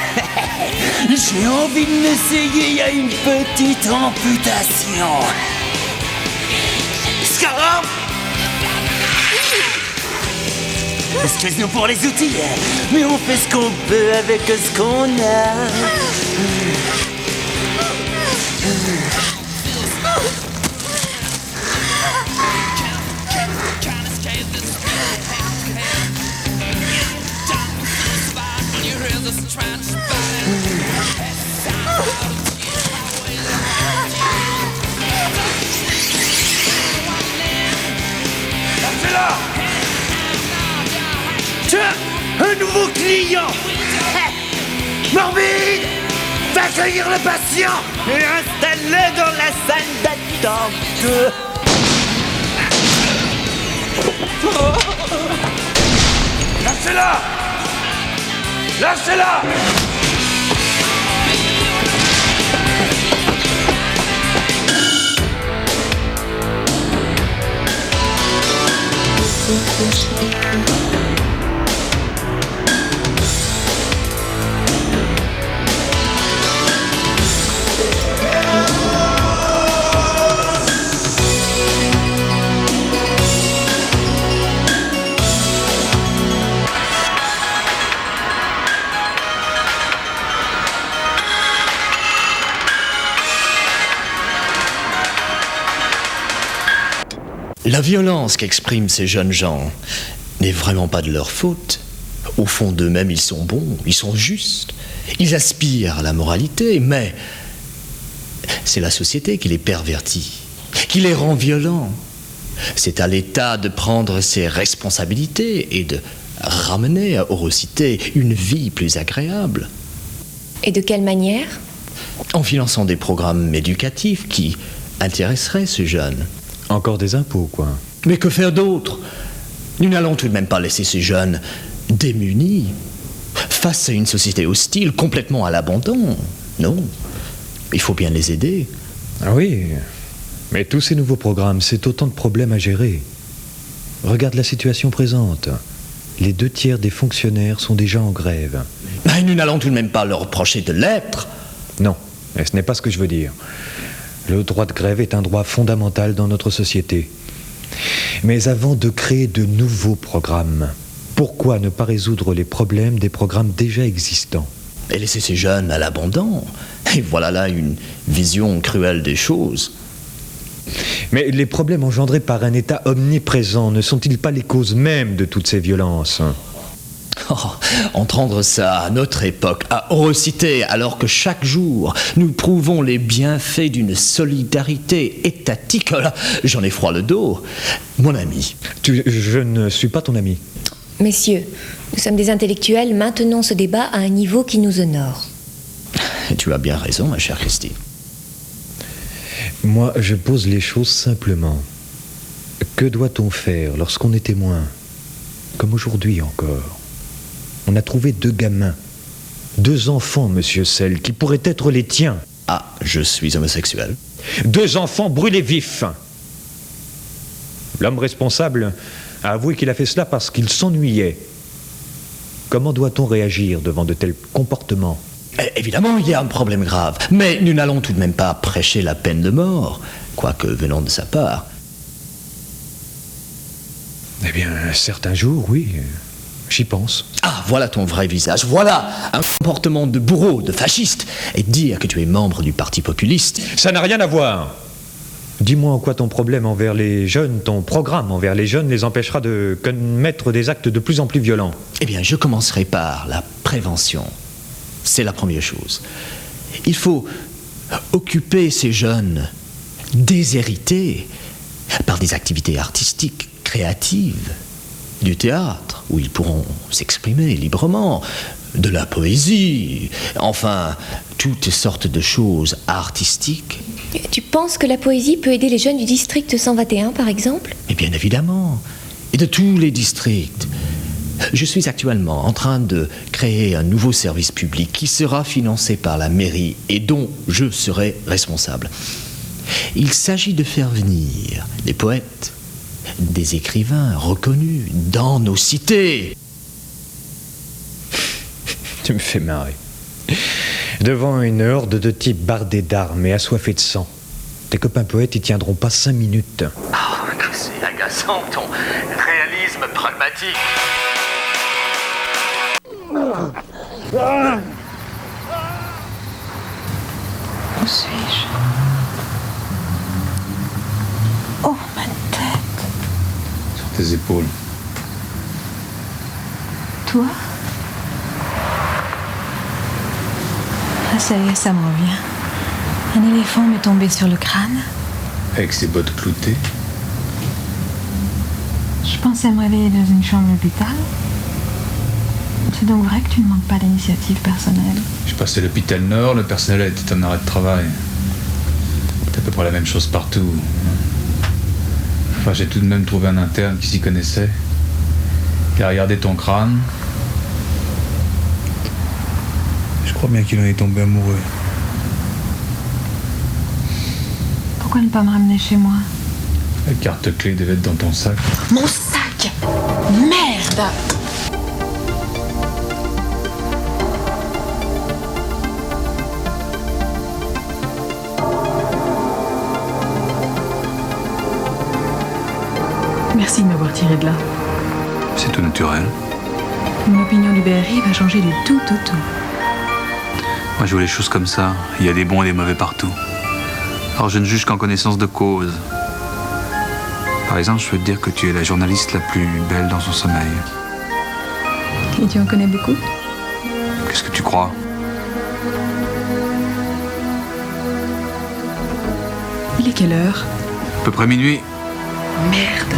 Speaker 10: J'ai envie de m'essayer à une petite amputation. Corbe? Excuse-nous pour les outils, mais on fait ce qu'on peut avec ce qu'on a. Tiens, un nouveau client. Morbide, va accueillir le patient et installe-le dans la salle d'attente. Lâchez-la! Lâchez-la!
Speaker 7: La violence qu'expriment ces jeunes gens n'est vraiment pas de leur faute. Au fond d'eux-mêmes, ils sont bons, ils sont justes. Ils aspirent à la moralité, mais c'est la société qui les pervertit, qui les rend violents. C'est à l'État de prendre ses responsabilités et de ramener à Eurocité une vie plus agréable.
Speaker 17: Et de quelle manière?
Speaker 7: En finançant des programmes éducatifs qui intéresseraient ces jeunes.
Speaker 18: Encore des impôts, quoi.
Speaker 7: Mais que faire d'autre? Nous n'allons tout de même pas laisser ces jeunes démunis face à une société hostile, complètement à l'abandon. Non, il faut bien les aider.
Speaker 18: Ah oui, mais tous ces nouveaux programmes, c'est autant de problèmes à gérer. Regarde la situation présente. Les 2/3 des fonctionnaires sont déjà en grève.
Speaker 7: Mais nous n'allons tout de même pas leur reprocher de l'être.
Speaker 18: Non, et ce n'est pas ce que je veux dire. Le droit de grève est un droit fondamental dans notre société. Mais avant de créer de nouveaux programmes, pourquoi ne pas résoudre les problèmes des programmes déjà existants?
Speaker 7: Et laisser ces jeunes à l'abandon. Et voilà là une vision cruelle des choses.
Speaker 18: Mais les problèmes engendrés par un État omniprésent ne sont-ils pas les causes mêmes de toutes ces violences?
Speaker 7: Entendre ça à notre époque, à Eurocité, alors que chaque jour nous prouvons les bienfaits d'une solidarité étatique, là, j'en ai froid le dos. Mon ami.
Speaker 18: Je ne suis pas ton ami.
Speaker 17: Messieurs, nous sommes des intellectuels, maintenons ce débat à un niveau qui nous honore.
Speaker 7: Tu as bien raison, ma chère Christine.
Speaker 18: Moi, je pose les choses simplement. Que doit-on faire lorsqu'on est témoin? Comme aujourd'hui encore. On a trouvé 2 gamins, 2 enfants, monsieur Sell, qui pourraient être les tiens.
Speaker 7: Ah, je suis homosexuel.
Speaker 18: 2 enfants brûlés vifs. L'homme responsable a avoué qu'il a fait cela parce qu'il s'ennuyait. Comment doit-on réagir devant de tels comportements?
Speaker 7: Évidemment, il y a un problème grave, mais nous n'allons tout de même pas prêcher la peine de mort, quoique venant de sa part.
Speaker 18: Eh bien, certains jours, oui, j'y pense.
Speaker 7: Ah, voilà ton vrai visage, voilà un comportement de bourreau, de fasciste, et dire que tu es membre du parti populiste.
Speaker 18: Ça n'a rien à voir. Dis-moi en quoi ton problème envers les jeunes, ton programme envers les jeunes les empêchera de commettre des actes de plus en plus violents.
Speaker 7: Eh bien, je commencerai par la prévention. C'est la première chose. Il faut occuper ces jeunes déshérités par des activités artistiques, créatives, du théâtre, où ils pourront s'exprimer librement, de la poésie, enfin, toutes sortes de choses artistiques.
Speaker 17: Tu penses que la poésie peut aider les jeunes du district 121, par exemple?
Speaker 7: Mais bien évidemment, et de tous les districts. Je suis actuellement en train de créer un nouveau service public qui sera financé par la mairie et dont je serai responsable. Il s'agit de faire venir des poètes, des écrivains reconnus dans nos cités.
Speaker 18: Tu me fais marrer. Devant une horde de types bardés d'armes et assoiffés de sang, tes copains poètes y tiendront pas 5 minutes.
Speaker 1: Ah, c'est agaçant ton réalisme pragmatique.
Speaker 24: Où suis-je? Oh, ma tête.
Speaker 11: Sur tes épaules.
Speaker 24: Toi? Ah, ça y est, ça me revient. Un éléphant m'est tombé sur le crâne.
Speaker 11: Avec ses bottes cloutées.
Speaker 24: Je pensais me réveiller dans une chambre d'hôpital. C'est donc vrai que tu ne manques pas d'initiative personnelle?
Speaker 11: Je passais l'hôpital Nord, le personnel était en arrêt de travail. C'est à peu près la même chose partout. Enfin, j'ai tout de même trouvé un interne qui s'y connaissait, qui a regardé ton crâne. Je crois bien qu'il en est tombé amoureux.
Speaker 24: Pourquoi ne pas me ramener chez moi?
Speaker 11: La carte clé devait être dans ton sac.
Speaker 24: Mon sac! Merde! Merci de m'avoir tiré de là.
Speaker 11: C'est tout naturel.
Speaker 24: Mon opinion du BRI va changer du tout au tout.
Speaker 11: Moi, je vois les choses comme ça. Il y a des bons et des mauvais partout. Alors, je ne juge qu'en connaissance de cause.
Speaker 3: Par exemple, je peux te dire que tu es la journaliste la plus belle dans son sommeil.
Speaker 24: Et tu en connais beaucoup?
Speaker 3: Qu'est-ce que tu crois?
Speaker 24: Il est quelle heure?
Speaker 3: À peu près minuit.
Speaker 24: Merde.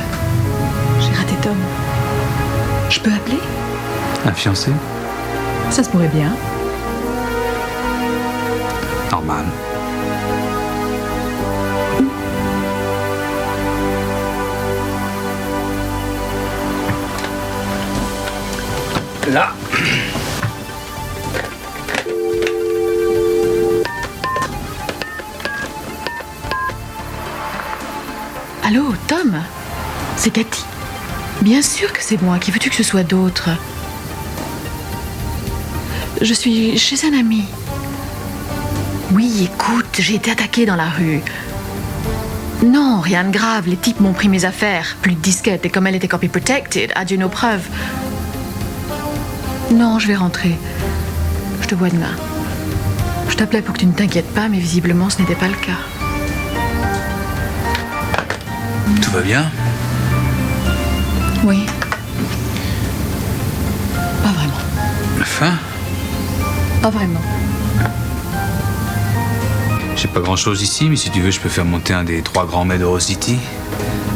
Speaker 24: J'ai raté Tom. Je peux appeler?
Speaker 3: Un fiancé?
Speaker 24: Ça se pourrait bien.
Speaker 3: Normal.
Speaker 4: Là.
Speaker 24: Allô, Tom? C'est Cathy. Bien sûr que c'est moi. Qui veux-tu que ce soit d'autre? Je suis chez un ami. Oui, écoute, j'ai été attaquée dans la rue. Non, rien de grave. Les types m'ont pris mes affaires. Plus de disquettes. Et comme elle était copy protected, adieu nos preuves. Non, je vais rentrer. Je te vois demain. Je t'appelais pour que tu ne t'inquiètes pas, mais visiblement ce n'était pas le cas.
Speaker 3: Tout va bien?
Speaker 24: Oui. Pas vraiment.
Speaker 3: Faim?
Speaker 24: Pas vraiment.
Speaker 3: J'ai pas grand chose ici, mais si tu veux, je peux faire monter un des 3 grands mets d'Eurocity.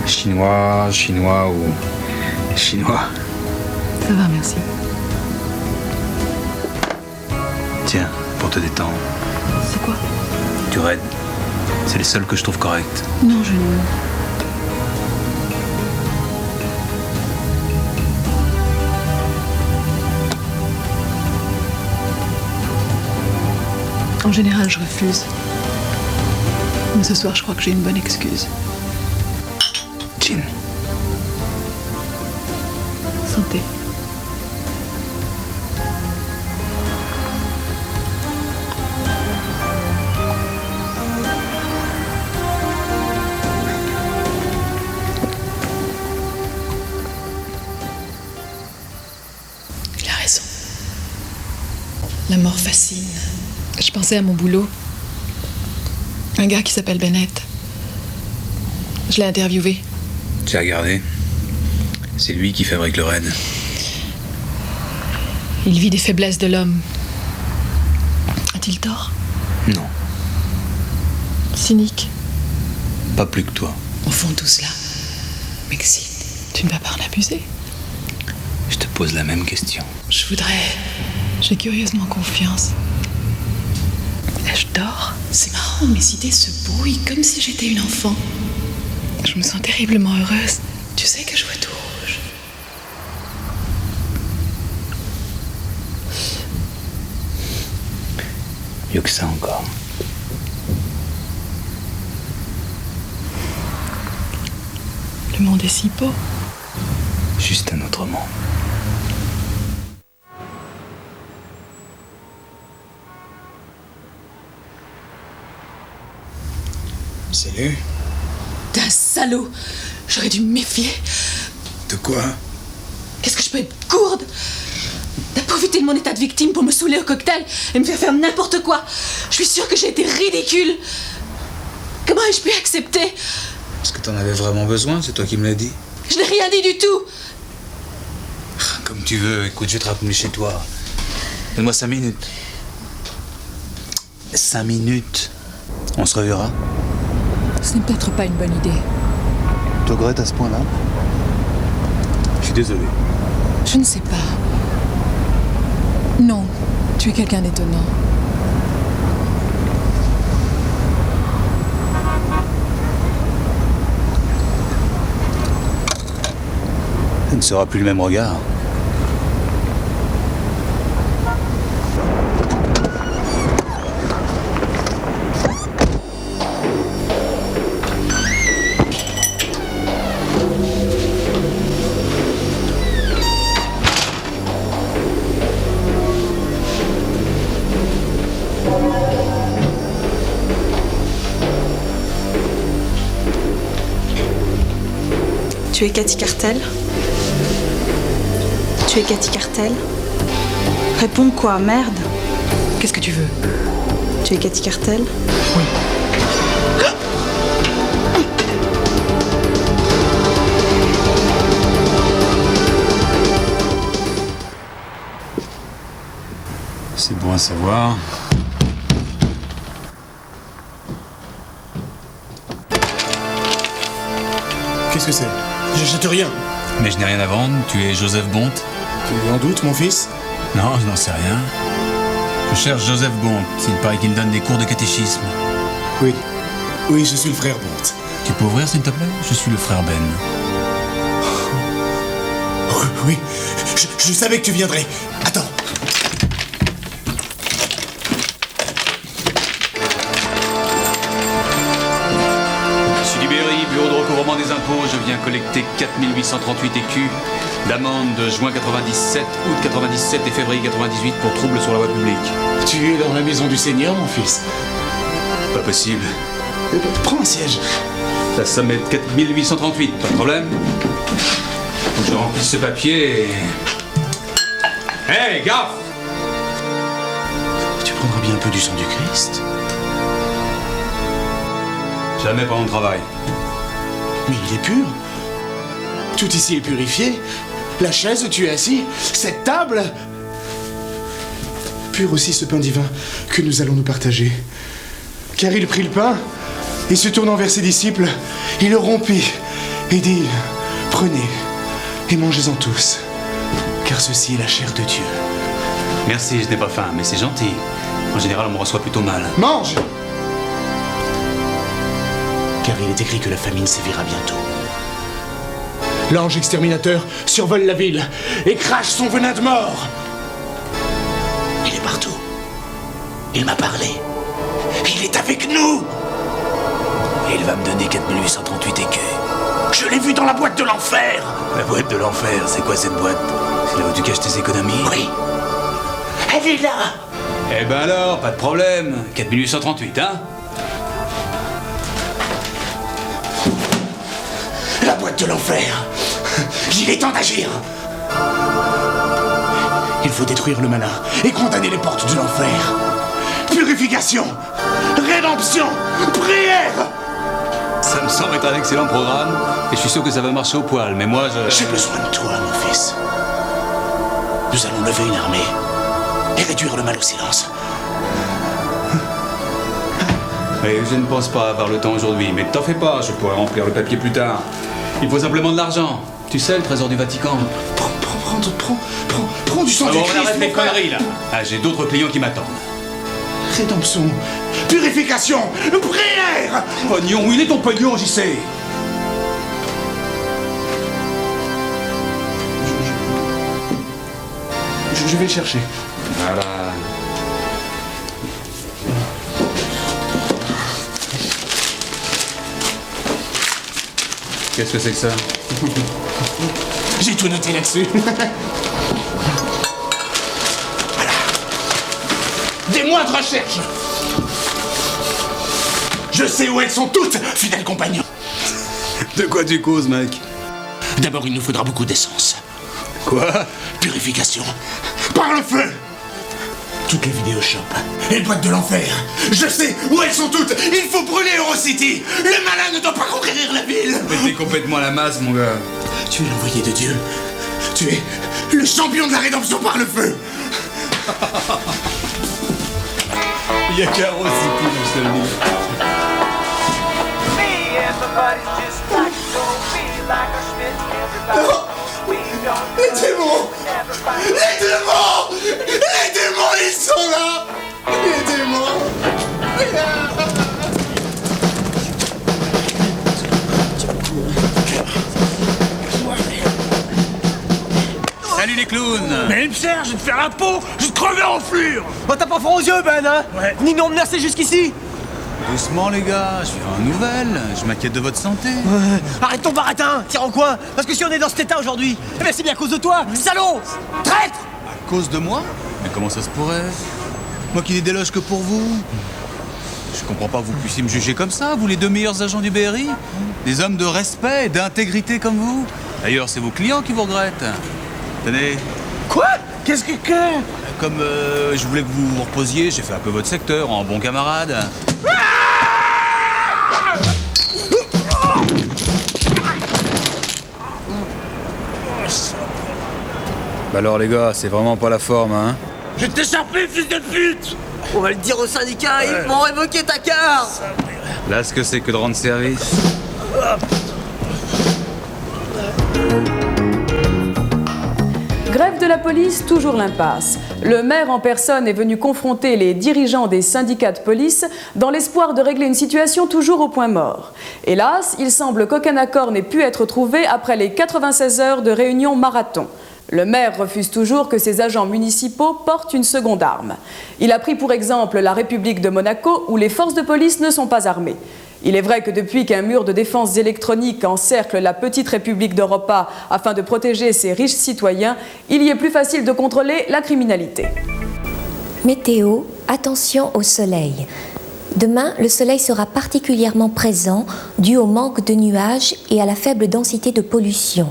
Speaker 3: Chinois ou chinois.
Speaker 24: Ça va, merci.
Speaker 3: Tiens, pour te détendre.
Speaker 24: C'est quoi?
Speaker 3: Du Red. C'est les seuls que je trouve corrects.
Speaker 24: Non, je ne... En général, je refuse. Mais ce soir, je crois que j'ai une bonne excuse.
Speaker 3: Gin.
Speaker 24: Santé. Il a raison. La mort fascine. Je pensais à mon boulot. Un gars qui s'appelle Bennett. Je l'ai interviewé.
Speaker 3: J'ai regardé. C'est lui qui fabrique le Red.
Speaker 24: Il vit des faiblesses de l'homme. A-t-il tort?
Speaker 3: Non,
Speaker 24: Cynique.
Speaker 3: pas plus que toi.
Speaker 24: Au fond, tout cela m'excite. Tu ne vas pas en abuser?
Speaker 3: Je te pose la même question.
Speaker 24: Je voudrais... J'ai curieusement confiance. Je dors. C'est marrant, mes idées se brouillent comme si j'étais une enfant. Je me sens terriblement heureuse. Tu sais que je vois tout rouge.
Speaker 3: Mieux que ça encore.
Speaker 24: Le monde est si beau.
Speaker 3: Juste un autre monde. Salut.
Speaker 24: T'es un salaud. J'aurais dû me méfier.
Speaker 3: De quoi?
Speaker 24: Qu'est-ce que je peux être gourde? T'as profité de mon état de victime pour me saouler au cocktail et me faire faire n'importe quoi. Je suis sûre que j'ai été ridicule. Comment ai-je pu accepter?
Speaker 3: Est-ce que t'en avais vraiment besoin? C'est toi qui me l'as dit.
Speaker 24: Je n'ai rien dit du tout.
Speaker 3: Comme tu veux, écoute, je vais te ramener chez toi. Donne-moi 5 minutes. 5 minutes. On se reverra.
Speaker 24: Ce n'est peut-être pas une bonne idée.
Speaker 3: Tu regrettes à ce point-là? Je suis désolé.
Speaker 24: Je ne sais pas. Non, tu es quelqu'un d'étonnant.
Speaker 3: Ça ne sera plus le même regard.
Speaker 15: Tu es Cathy Cartel? Tu es Cathy Cartel? Réponds quoi, merde?
Speaker 24: Qu'est-ce que tu veux?
Speaker 15: Tu es Cathy Cartel?
Speaker 24: Oui.
Speaker 3: C'est bon à savoir.
Speaker 16: Qu'est-ce que c'est? J'achète rien.
Speaker 3: Mais je n'ai rien à vendre, tu es Joseph Bont.
Speaker 16: Tu en doutes, mon fils?
Speaker 3: Non, je n'en sais rien. Je cherche Joseph Bont. Il paraît qu'il donne des cours de catéchisme.
Speaker 16: Oui. Oui, je suis le frère Bont.
Speaker 3: Tu peux ouvrir, s'il te plaît? Je suis le frère Ben.
Speaker 16: Oui, je savais que tu viendrais. Attends.
Speaker 12: Monsieur Duberry, bureau de recouvrement des impôts, je viens collecter 4838 écus d'amende de juin 97, août 97 et février 98 pour troubles sur la voie publique.
Speaker 16: Tu es dans la maison du Seigneur, mon fils?
Speaker 12: Pas possible.
Speaker 16: Prends un siège.
Speaker 12: La somme est de 4838, pas de problème. Faut que je remplisse ce papier et... Hey, gaffe!
Speaker 16: Tu prendras bien un peu du sang du Christ.
Speaker 12: Jamais pendant le travail.
Speaker 16: Mais il est pur. Tout ici est purifié. La chaise où tu es assis, cette table. Pur aussi ce pain divin que nous allons nous partager. Car il prit le pain, et se tournant vers ses disciples, il le rompit et dit, prenez et mangez-en tous, car ceci est la chair de Dieu.
Speaker 12: Merci, je n'ai pas faim, mais c'est gentil. En général, on me reçoit plutôt mal.
Speaker 16: Mange! Car il est écrit que la famine sévira bientôt. L'ange exterminateur survole la ville et crache son venin de mort. Il est partout. Il m'a parlé. Il est avec nous. Et il va me donner 4838 écus. Je l'ai vu dans la boîte de l'enfer.
Speaker 12: La boîte de l'enfer, c'est quoi cette boîte? C'est là où tu caches tes économies?
Speaker 16: Oui. Elle est là.
Speaker 12: Eh ben alors, pas de problème. 4838, hein?
Speaker 16: La boîte de l'enfer. Il est temps d'agir. Il faut détruire le malin et condamner les portes de l'enfer. Purification, rédemption, prière.
Speaker 12: Ça me semble être un excellent programme, et je suis sûr que ça va marcher au poil, mais moi je...
Speaker 16: J'ai besoin de toi, mon fils. Nous allons lever une armée et réduire le mal au silence.
Speaker 12: Et je ne pense pas avoir le temps aujourd'hui, mais t'en fais pas, je pourrai remplir le papier plus tard. Il faut simplement de l'argent. Tu sais, le trésor du Vatican.
Speaker 16: Prends du sang du
Speaker 12: bon,
Speaker 16: Christ,
Speaker 12: arrête
Speaker 16: mon
Speaker 12: tes
Speaker 16: frère.
Speaker 12: conneries, là. Ah, j'ai d'autres clients qui m'attendent.
Speaker 16: Rédemption, purification, prière.
Speaker 12: Pognon, où il est ton pognon, j'y sais.
Speaker 16: Je vais le chercher.
Speaker 12: Voilà. Qu'est-ce que c'est que ça?
Speaker 16: J'ai tout noté là-dessus. Voilà. Des mois de recherche. Je sais où elles sont toutes, fidèles compagnons.
Speaker 12: De quoi tu causes, mec?
Speaker 16: D'abord, il nous faudra beaucoup d'essence.
Speaker 12: Quoi?
Speaker 16: Purification. Par le feu. Toutes les vidéoshops et les boîtes de l'enfer. Je sais où elles sont toutes. Il faut brûler Eurocity. Le malin ne doit pas conquérir la ville.
Speaker 12: Mais t'es complètement à la masse, mon gars.
Speaker 16: Tu es l'envoyé de Dieu. Tu es le champion de la rédemption par le feu.
Speaker 12: Il y a qu'à Eurocity dans ce livre.
Speaker 16: Les démons! Les démons! Les démons, ils sont là! Les démons!
Speaker 3: Salut les clowns!
Speaker 14: Mais Serge, je vais te faire la peau! Je vais te crever en flure!
Speaker 5: Oh, t'as pas froid aux yeux, Ben, hein?
Speaker 14: Ouais.
Speaker 5: Ni nous emmener jusqu'ici!
Speaker 3: Doucement les gars, je viens en nouvelle, je m'inquiète de votre santé.
Speaker 5: Arrête ton baratin, tire en coin. Parce que si on est dans cet état aujourd'hui, eh ben c'est bien à cause de toi, salaud! Traître!
Speaker 3: À cause de moi? Mais comment ça se pourrait? Moi qui n'ai d'éloge que pour vous. Je comprends pas que vous puissiez me juger comme ça, vous les deux meilleurs agents du BRI. Des hommes de respect et d'intégrité comme vous. D'ailleurs, c'est vos clients qui vous regrettent. Tenez.
Speaker 14: Quoi? Qu'est-ce que...
Speaker 3: Comme je voulais que vous vous reposiez, j'ai fait un peu votre secteur en bon camarade. Bah alors les gars, c'est vraiment pas la forme, hein?
Speaker 14: Je vais t'écharper, fils de pute!
Speaker 5: On va le dire au syndicat, ils vont révoquer ta carte!
Speaker 11: Là, ce que c'est que de rendre service.
Speaker 20: Grève de la police, toujours l'impasse. Le maire en personne est venu confronter les dirigeants des syndicats de police dans l'espoir de régler une situation toujours au point mort. Hélas, il semble qu'aucun accord n'ait pu être trouvé après les 96 heures de réunion marathon. Le maire refuse toujours que ses agents municipaux portent une seconde arme. Il a pris pour exemple la République de Monaco où les forces de police ne sont pas armées. Il est vrai que depuis qu'un mur de défense électronique encercle la petite République d'Europa afin de protéger ses riches citoyens, il y est plus facile de contrôler la criminalité.
Speaker 17: Météo, attention au soleil. Demain, le soleil sera particulièrement présent dû au manque de nuages et à la faible densité de pollution.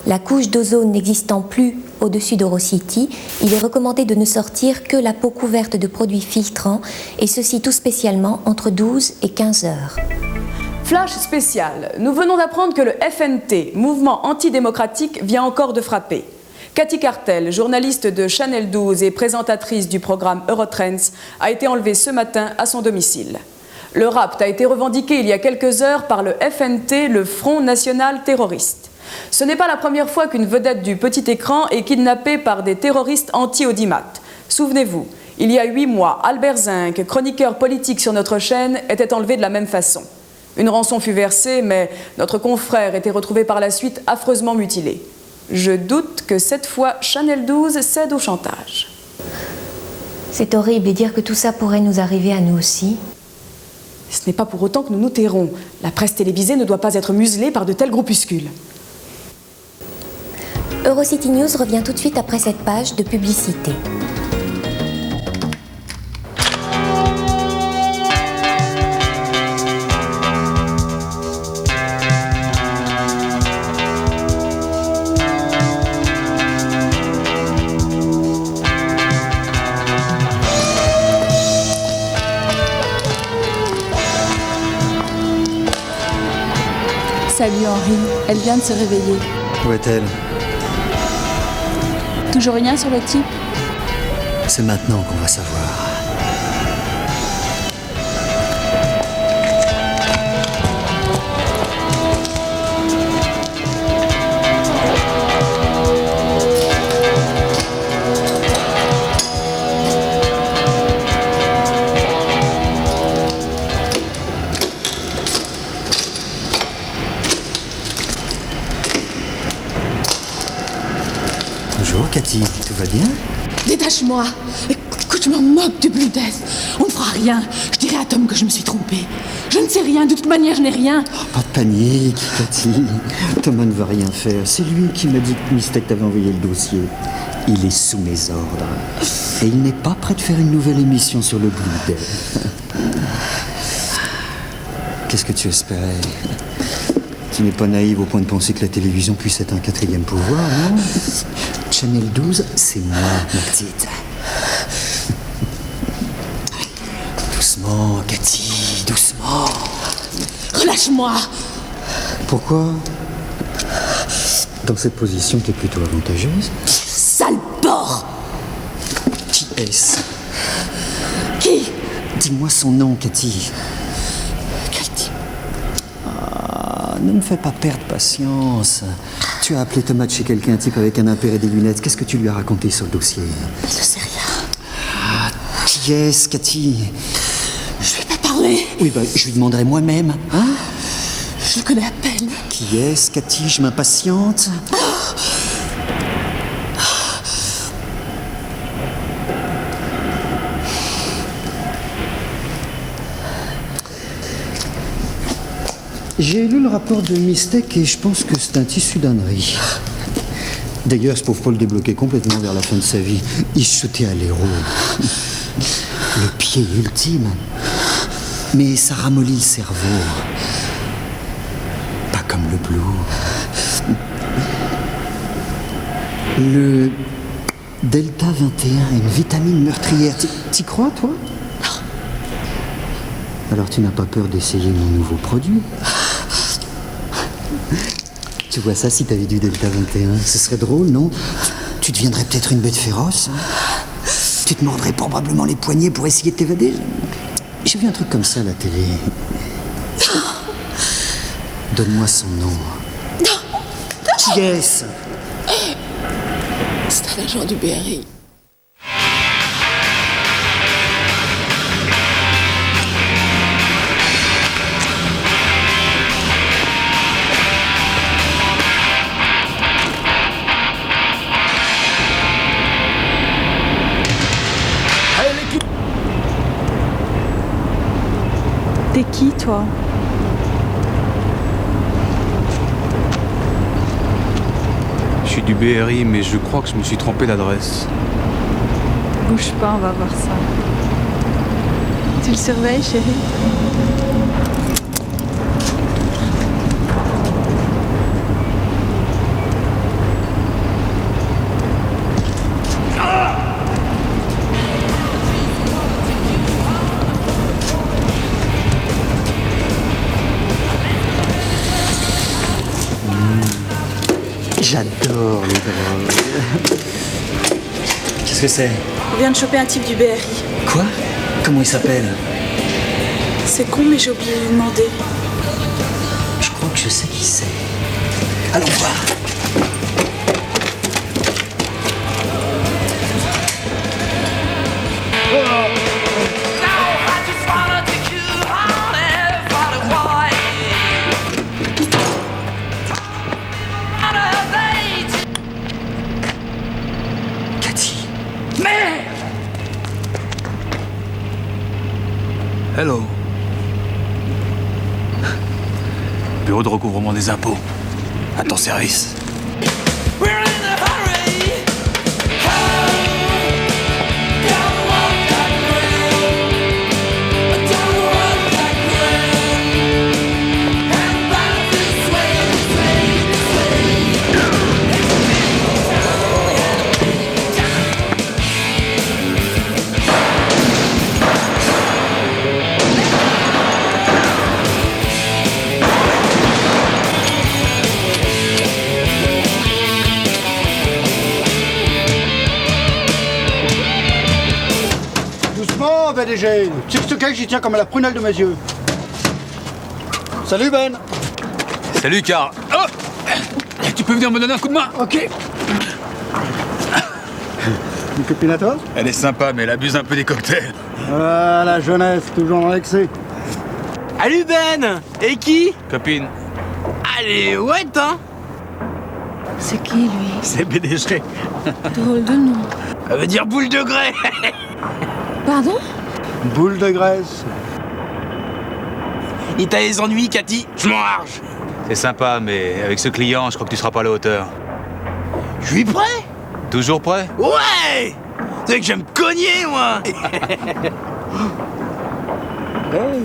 Speaker 17: La couche d'ozone n'existant plus au-dessus d'Eurocity, il est recommandé de ne sortir que la peau couverte de produits filtrants, et ceci tout spécialement entre 12 et 15 heures.
Speaker 20: Flash spécial. Nous venons d'apprendre que le FNT, mouvement antidémocratique, vient encore de frapper. Cathy Cartel, journaliste de Channel 12 et présentatrice du programme Eurotrends, a été enlevée ce matin à son domicile. Le rapt a été revendiqué il y a quelques heures par le FNT, le Front National Terroriste. Ce n'est pas la première fois qu'une vedette du petit écran est kidnappée par des terroristes anti-audimat. Souvenez-vous, il y a 8 mois, Albert Zinc, chroniqueur politique sur notre chaîne, était enlevé de la même façon. Une rançon fut versée, mais notre confrère était retrouvé par la suite affreusement mutilé. Je doute que cette fois, Channel 12 cède au chantage.
Speaker 17: C'est horrible et dire que tout ça pourrait nous arriver à nous aussi.
Speaker 20: Ce n'est pas pour autant que nous nous tairons. La presse télévisée ne doit pas être muselée par de tels groupuscules.
Speaker 17: Eurocity News revient tout de suite après cette page de publicité.
Speaker 2: Salut Henri, elle vient de se réveiller.
Speaker 21: Où est-elle?
Speaker 2: Toujours rien sur le type?
Speaker 21: C'est maintenant qu'on va savoir. Bonjour Cathy, tout va bien?
Speaker 24: Détache-moi. Écoute, je me moque de Blue Death. On ne fera rien. Je dirai à Tom que je me suis trompée. Je ne sais rien, de toute manière, je n'ai rien.
Speaker 21: Oh, pas de panique, Cathy. Thomas ne va rien faire. C'est lui qui m'a dit que Mystek t'avait envoyé le dossier. Il est sous mes ordres. Et il n'est pas prêt de faire une nouvelle émission sur le Blue Death. Qu'est-ce que tu espérais? Tu n'es pas naïve au point de penser que la télévision puisse être un quatrième pouvoir, non? Channel 12, c'est moi, ma petite. Doucement, Cathy, doucement.
Speaker 24: Relâche-moi.
Speaker 21: Pourquoi? Dans cette position, t'es plutôt avantageuse.
Speaker 24: Sale porc.
Speaker 21: Qui est-ce?
Speaker 24: Qui?
Speaker 21: Dis-moi son nom, Cathy.
Speaker 24: Cathy.
Speaker 21: Ah, ne me fais pas perdre patience. Tu as appelé Thomas de chez quelqu'un, un type avec un impair et des lunettes. Qu'est-ce que tu lui as raconté sur le dossier?
Speaker 24: Je ne sais rien.
Speaker 21: Ah, qui est-ce, Cathy?
Speaker 24: Je ne vais pas parler.
Speaker 21: Oui, bah, je lui demanderai moi-même, hein?
Speaker 24: Je le connais à peine.
Speaker 21: Qui est-ce, Cathy? Je m'impatiente. J'ai lu le rapport de Mystek et je pense que c'est un tissu d'ânerie. D'ailleurs, ce pauvre Paul débloqué complètement vers la fin de sa vie. Il se jetait à l'héros. Le pied ultime. Mais ça ramollit le cerveau. Pas comme le blue. Le Delta 21, une vitamine meurtrière. T'y crois, toi? Non. Alors tu n'as pas peur d'essayer mon nouveau produit? Tu vois ça si t'avais du Delta 21? Ce serait drôle, non? Tu deviendrais peut-être une bête féroce, hein? Tu te mordrais probablement les poignets pour essayer de t'évader. J'ai vu un truc comme ça à la télé. Donne-moi son nom. Qui est-ce?
Speaker 24: C'est un agent du BRI.
Speaker 15: T'es qui, toi?
Speaker 11: Je suis du BRI, mais je crois que je me suis trompé d'adresse.
Speaker 15: Bouge pas, on va voir ça. Tu le surveilles, chérie?
Speaker 21: J'adore les drogues. Qu'est-ce que c'est?
Speaker 15: On vient de choper un type du BRI.
Speaker 21: Quoi? Comment il s'appelle?
Speaker 15: C'est con, mais j'ai oublié de lui demander.
Speaker 21: Je crois que je sais qui c'est. Allons voir.
Speaker 11: Hello. Bureau de recouvrement des impôts. À ton service.
Speaker 21: PDG. Tu sais que ce gars, j'y tiens comme à la prunelle de mes yeux. Salut Ben.
Speaker 11: Salut Carl. Oh, tu peux venir me donner un coup de main?
Speaker 21: Ok. Une copine à toi?
Speaker 11: Elle est sympa, mais elle abuse un peu des cocktails.
Speaker 21: Ah, la jeunesse, toujours dans l'excès.
Speaker 5: Salut Ben. Et qui?
Speaker 11: Copine.
Speaker 5: Allez, ouais, hein.
Speaker 24: C'est qui, lui?
Speaker 11: C'est PDG.
Speaker 24: Drôle de nom.
Speaker 5: Ça veut dire boule de grès.
Speaker 24: Pardon?
Speaker 21: Boule de graisse.
Speaker 5: Et t'as les ennuis, Cathy? Je m'en large.
Speaker 11: C'est sympa, mais avec ce client, je crois que tu seras pas à la hauteur.
Speaker 5: Je suis prêt.
Speaker 11: Toujours prêt?
Speaker 5: Ouais. C'est que j'aime cogner, moi.
Speaker 21: Hey.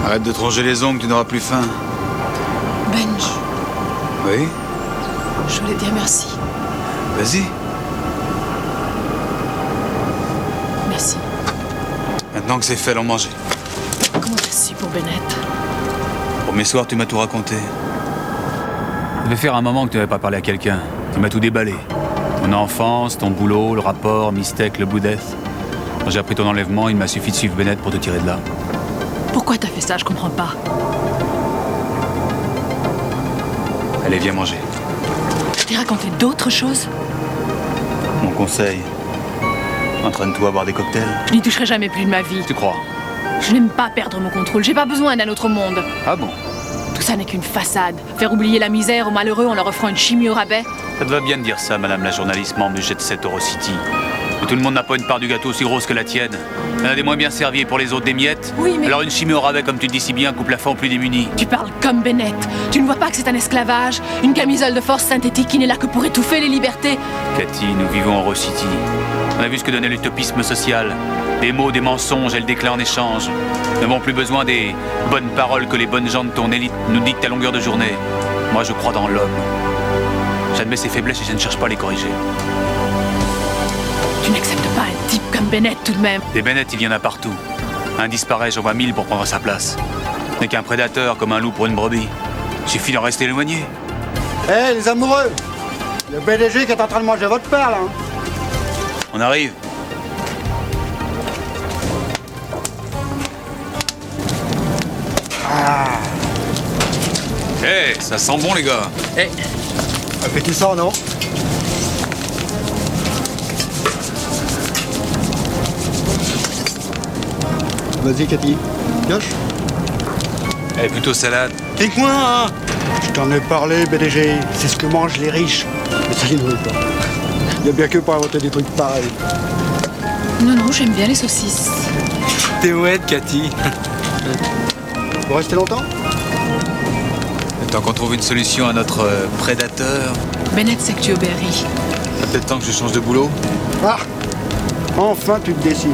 Speaker 11: Arrête de te ronger les ongles, tu n'auras plus faim.
Speaker 24: Benj,
Speaker 11: Oui?
Speaker 24: je voulais dire merci.
Speaker 11: Vas-y.
Speaker 24: Merci.
Speaker 11: Maintenant que c'est fait, allons manger.
Speaker 24: Comment t'as su pour Bennett?
Speaker 11: Pour mes soirs, tu m'as tout raconté. Ça devait faire un moment que tu n'avais pas parlé à quelqu'un. Tu m'as tout déballé. Ton enfance, ton boulot, le rapport, Mistec, le Boudeth. Quand j'ai appris ton enlèvement, il m'a suffi de suivre Bennett pour te tirer de là.
Speaker 24: Pourquoi t'as fait ça? Je comprends pas.
Speaker 11: Allez, viens manger.
Speaker 24: Je t'ai raconté d'autres choses?
Speaker 11: Mon conseil, entraîne-toi à boire des cocktails.
Speaker 24: Je n'y toucherai jamais plus de ma vie.
Speaker 11: Tu crois?
Speaker 24: Je n'aime pas perdre mon contrôle. J'ai pas besoin d'un autre monde.
Speaker 11: Ah bon?
Speaker 24: Tout ça n'est qu'une façade. Faire oublier la misère aux malheureux en leur offrant une chimie au rabais.
Speaker 11: Ça te va bien de dire ça, madame la journaliste membre du Jet Set Eurocity. Mais tout le monde n'a pas une part du gâteau aussi grosse que la tienne. Il y en a des moins bien servis et pour les autres des miettes.
Speaker 24: Oui, mais...
Speaker 11: Alors une chimie au rabais, comme tu le dis si bien, coupe la faim aux plus démunis.
Speaker 24: Tu parles comme Bennett. Tu ne vois pas que c'est un esclavage? Une camisole de force synthétique qui n'est là que pour étouffer les libertés?
Speaker 11: Cathy, nous vivons en Eurocity. On a vu ce que donnait l'utopisme social. Des mots, des mensonges et le déclin en échange. Nous n'avons plus besoin des bonnes paroles que les bonnes gens de ton élite nous dictent à longueur de journée. Moi, je crois dans l'homme. J'admets ses faiblesses et je ne cherche pas à les corriger.
Speaker 24: Tu n'acceptes pas un type comme Bennett tout de même.
Speaker 12: Des Bennett, il y en a partout. Un disparaît, j'en vois 1000 pour prendre sa place. N'est qu'un prédateur comme un loup pour une brebis. Suffit d'en rester éloigné.
Speaker 6: Hé, les amoureux! Le PDG qui est en train de manger votre père, là.
Speaker 12: On arrive. Hé, ça sent bon, les gars.
Speaker 6: Appétissant, non? Vas-y, Cathy. Pioche.
Speaker 12: Eh, plutôt salade.
Speaker 6: Tais-moi, hein! Je t'en ai parlé, BDG. C'est ce que mangent les riches. Mais ça, ils ne veulent pas. Il y a bien que pour inventer des trucs pareils.
Speaker 24: Non, non, j'aime bien les saucisses.
Speaker 12: T'es ouette, Cathy.
Speaker 6: Vous restez longtemps?
Speaker 12: Tant qu'on trouve une solution à notre prédateur.
Speaker 24: Bennett sait que tu obéis.
Speaker 12: Ça peut-être temps que je change de boulot.
Speaker 6: Ah! Enfin, tu te décides.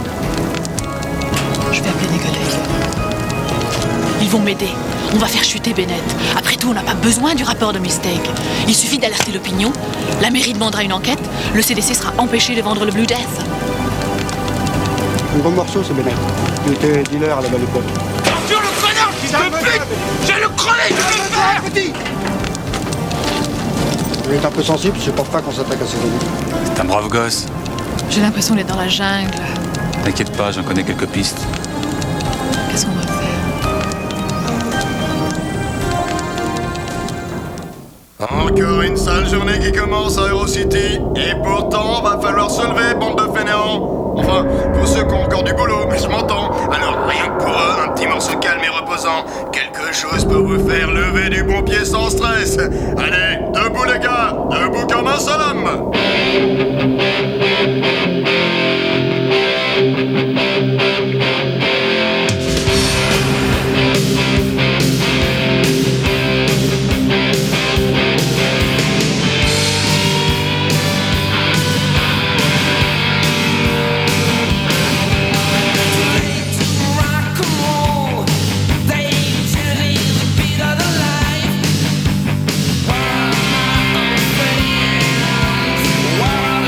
Speaker 24: Je vais appeler des collègues. Ils vont m'aider. On va faire chuter Bennett. Après tout, on n'a pas besoin du rapport de Mistake. Il suffit d'alerter l'opinion. La mairie demandera une enquête. Le CDC sera empêché de vendre le Blue Death.
Speaker 6: Un gros morceau, ce Bennett. Il était dealer à la belle époque.
Speaker 10: Attention, le connard qui se pique! J'ai le crevé, je vais le faire!
Speaker 6: Il est un peu sensible, je pense pas qu'on s'attaque à ses amis.
Speaker 12: C'est un brave gosse.
Speaker 24: J'ai l'impression d'être dans la jungle.
Speaker 12: T'inquiète pas, j'en connais quelques pistes.
Speaker 24: Qu'est-ce qu'on va faire?
Speaker 1: Encore une sale journée qui commence à Eurocity. Et pourtant, va falloir se lever, bande de fainéants. Enfin, pour ceux qui ont encore du boulot, mais je m'entends. Alors, rien que pour eux, un petit morceau calme et reposant. Quelque chose pour vous faire lever du bon pied sans stress. Allez, debout les gars, debout comme un seul homme.
Speaker 10: Wow.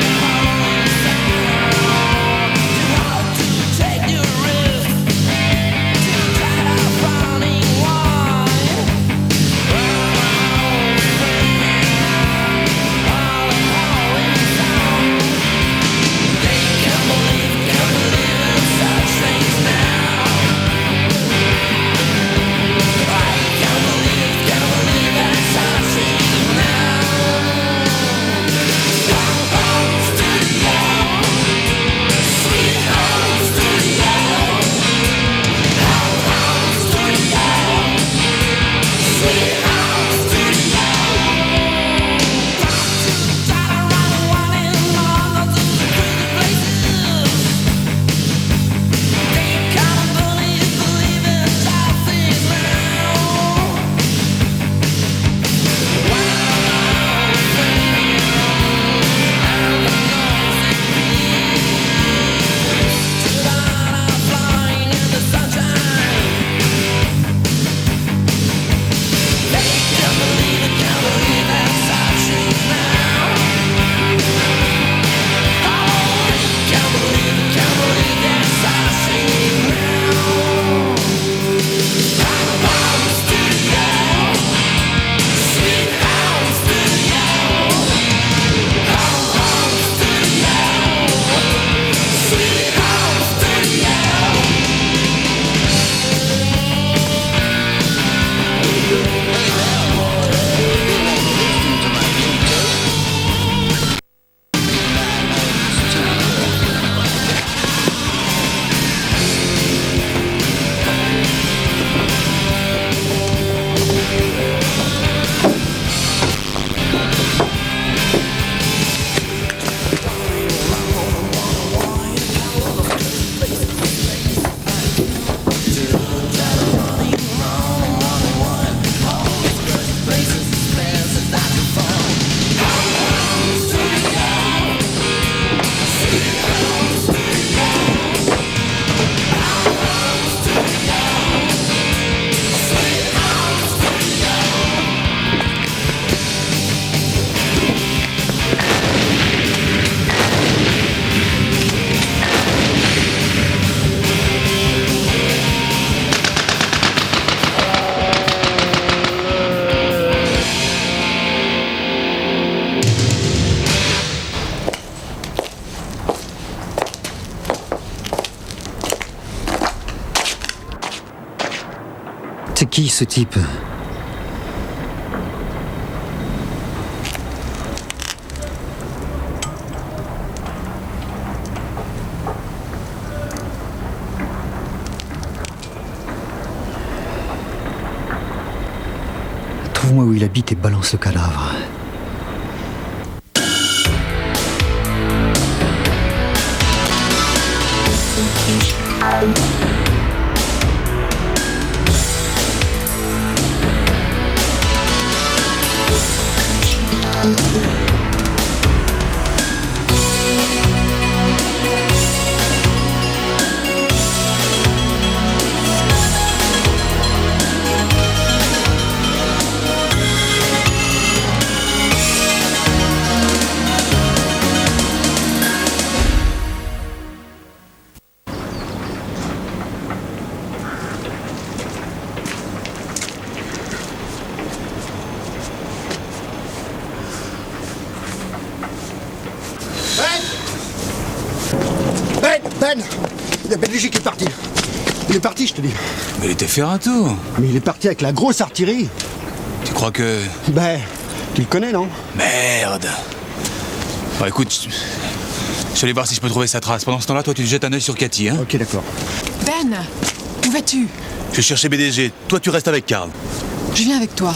Speaker 21: qui ce type? Trouve-moi où il habite et balance le cadavre.
Speaker 6: Ben, il y a BDJ qui est parti. Il est parti, je te dis.
Speaker 11: Mais il était faire un tour.
Speaker 6: Mais il est parti avec la grosse artillerie.
Speaker 11: Tu crois que...
Speaker 6: Ben, tu le connais, non?
Speaker 11: Merde. Bon, écoute, je vais aller voir si je peux trouver sa trace. Pendant ce temps-là, toi, tu te jettes un œil sur Cathy, hein?
Speaker 6: Ok, d'accord.
Speaker 24: Ben, où vas-tu?
Speaker 11: Je vais chercher BDG. Toi, tu restes avec Karl.
Speaker 24: Je viens avec toi.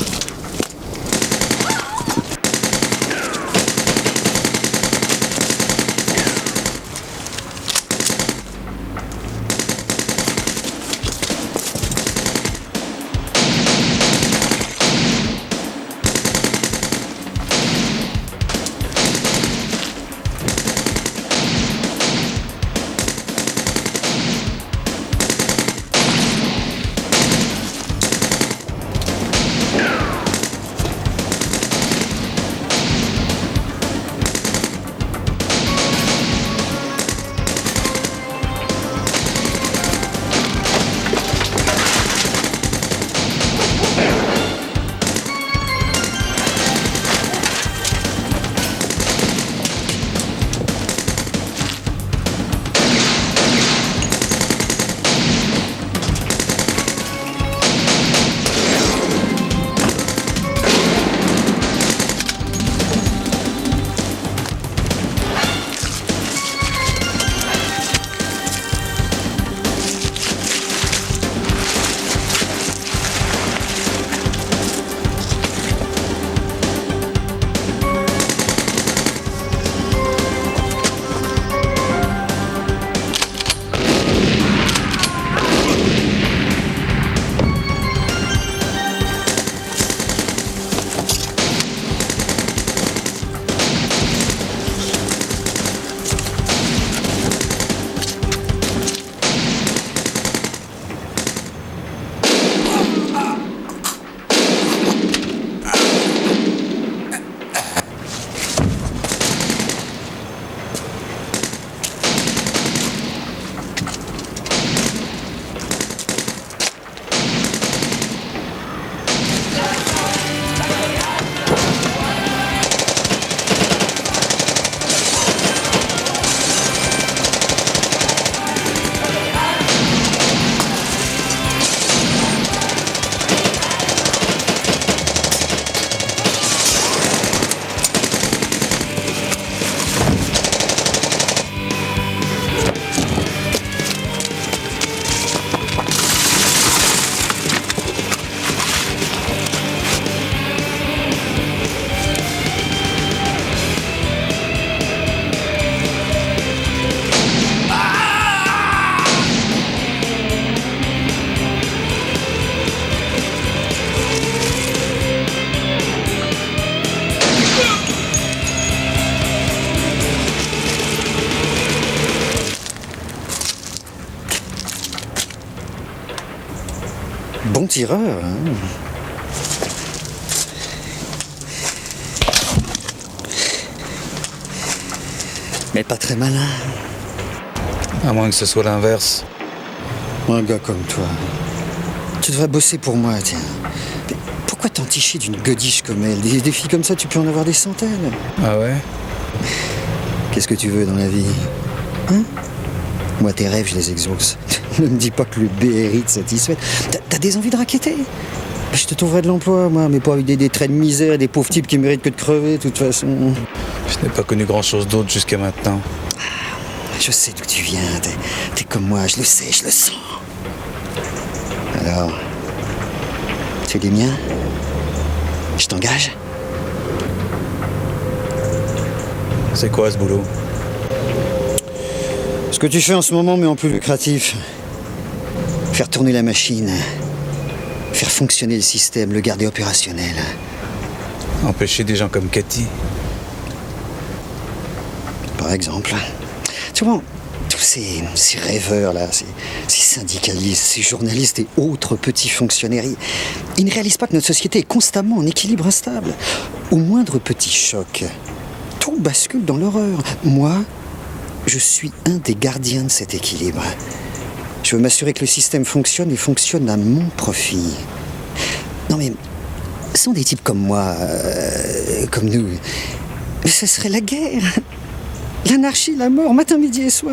Speaker 21: Bon tireur, hein. Mais pas très malin.
Speaker 11: À moins que ce soit l'inverse.
Speaker 21: Un gars comme toi. Tu devrais bosser pour moi, tiens. Mais pourquoi t'enticher d'une godiche comme elle? Des filles comme ça, tu peux en avoir des centaines.
Speaker 11: Ah ouais?
Speaker 21: Qu'est-ce que tu veux dans la vie? Hein? Moi, tes rêves, je les exauce. Ne me dis pas que le BRI te satisfait. T'as des envies de raqueter? Je te trouverai de l'emploi, moi, mais pas avec des traits de misère et des pauvres types qui méritent que de crever, de toute façon.
Speaker 3: Je n'ai pas connu grand-chose d'autre jusqu'à maintenant.
Speaker 21: Je sais d'où tu viens, t'es comme moi, je le sais, je le sens. Alors, tu es des miens? Je t'engage?
Speaker 3: C'est quoi ce boulot?
Speaker 21: Ce que tu fais en ce moment, mais en plus lucratif. Faire tourner la machine. Faire fonctionner le système, le garder opérationnel.
Speaker 3: Empêcher des gens comme Cathy.
Speaker 21: Par exemple. Tu vois, tous ces rêveurs-là, ces syndicalistes, ces journalistes et autres petits fonctionnaires, ils ne réalisent pas que notre société est constamment en équilibre instable. Au moindre petit choc, tout bascule dans l'horreur. Moi, je suis un des gardiens de cet équilibre. Je veux m'assurer que le système fonctionne et fonctionne à mon profit. Non mais, sans des types comme moi, comme nous, ce serait la guerre. L'anarchie, la mort, matin, midi et soir.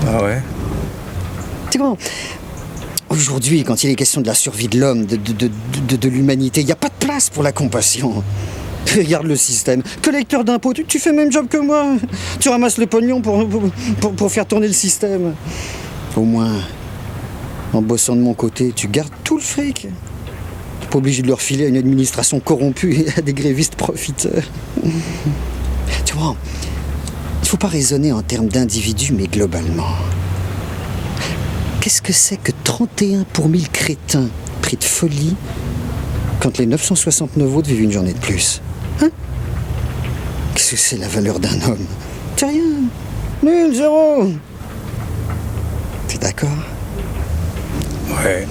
Speaker 3: Ah ouais?
Speaker 21: Tu vois, aujourd'hui, quand il est question de la survie de l'homme, de l'humanité, il n'y a pas de place pour la compassion. Regarde le système. Collecteur d'impôts, tu fais le même job que moi. Tu ramasses le pognon pour faire tourner le système. Au moins, en bossant de mon côté, tu gardes tout le fric. Tu n'es pas obligé de leur filer à une administration corrompue et à des grévistes profiteurs. Tu vois, il ne faut pas raisonner en termes d'individus, mais globalement. Qu'est-ce que c'est que 31 pour 1000 crétins pris de folie quand les 969 autres vivent une journée de plus? Hein? Qu'est-ce que c'est la valeur d'un homme? C'est rien. Nul, zéro. T'es d'accord?
Speaker 3: Ouais.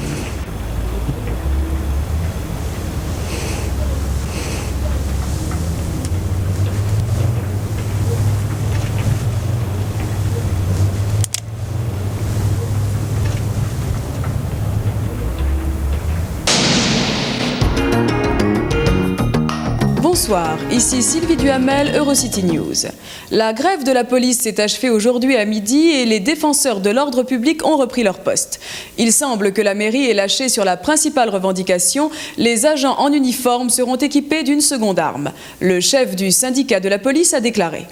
Speaker 20: Bonsoir, ici Sylvie Duhamel, Eurocity News. La grève de la police s'est achevée aujourd'hui à midi et les défenseurs de l'ordre public ont repris leur poste. Il semble que la mairie ait lâché sur la principale revendication. Les agents en uniforme seront équipés d'une seconde arme. Le chef du syndicat de la police a déclaré.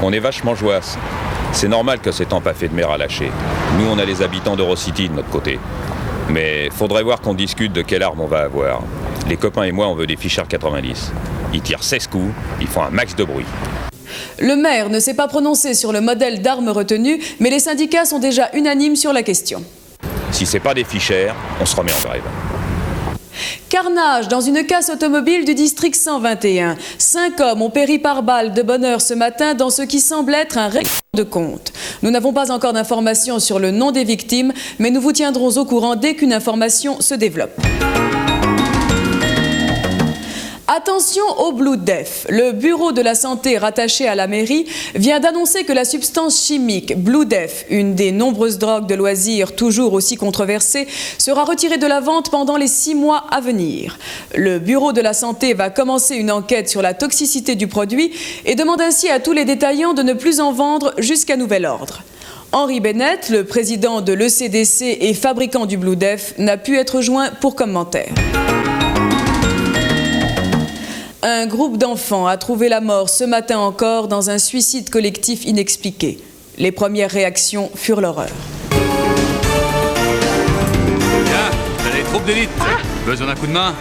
Speaker 13: On est vachement joasse. C'est normal que cet empaffé de mer a lâché. Nous, on a les habitants d'Eurocity de notre côté. Mais faudrait voir qu'on discute de quelle arme on va avoir. Les copains et moi, on veut des Fischer 90. Ils tirent 16 coups, ils font un max de bruit.
Speaker 20: Le maire ne s'est pas prononcé sur le modèle d'armes retenu, mais les syndicats sont déjà unanimes sur la question.
Speaker 13: Si c'est pas des Fischer, on se remet en grève.
Speaker 20: Carnage dans une casse automobile du district 121. 5 hommes ont péri par balle de bonne heure ce matin dans ce qui semble être un règlement de compte. Nous n'avons pas encore d'informations sur le nom des victimes, mais nous vous tiendrons au courant dès qu'une information se développe. Attention au Blue Death. Le bureau de la santé rattaché à la mairie vient d'annoncer que la substance chimique Blue Death, une des nombreuses drogues de loisirs toujours aussi controversées, sera retirée de la vente pendant les 6 mois à venir. Le bureau de la santé va commencer une enquête sur la toxicité du produit et demande ainsi à tous les détaillants de ne plus en vendre jusqu'à nouvel ordre. Henri Bennett, le président de l'ECDC et fabricant du Blue Death, n'a pu être joint pour commentaire. Un groupe d'enfants a trouvé la mort ce matin encore dans un suicide collectif inexpliqué. Les premières réactions furent l'horreur.
Speaker 12: Bien, vous avez les troupes d'élite. Besoin d'un coup de main?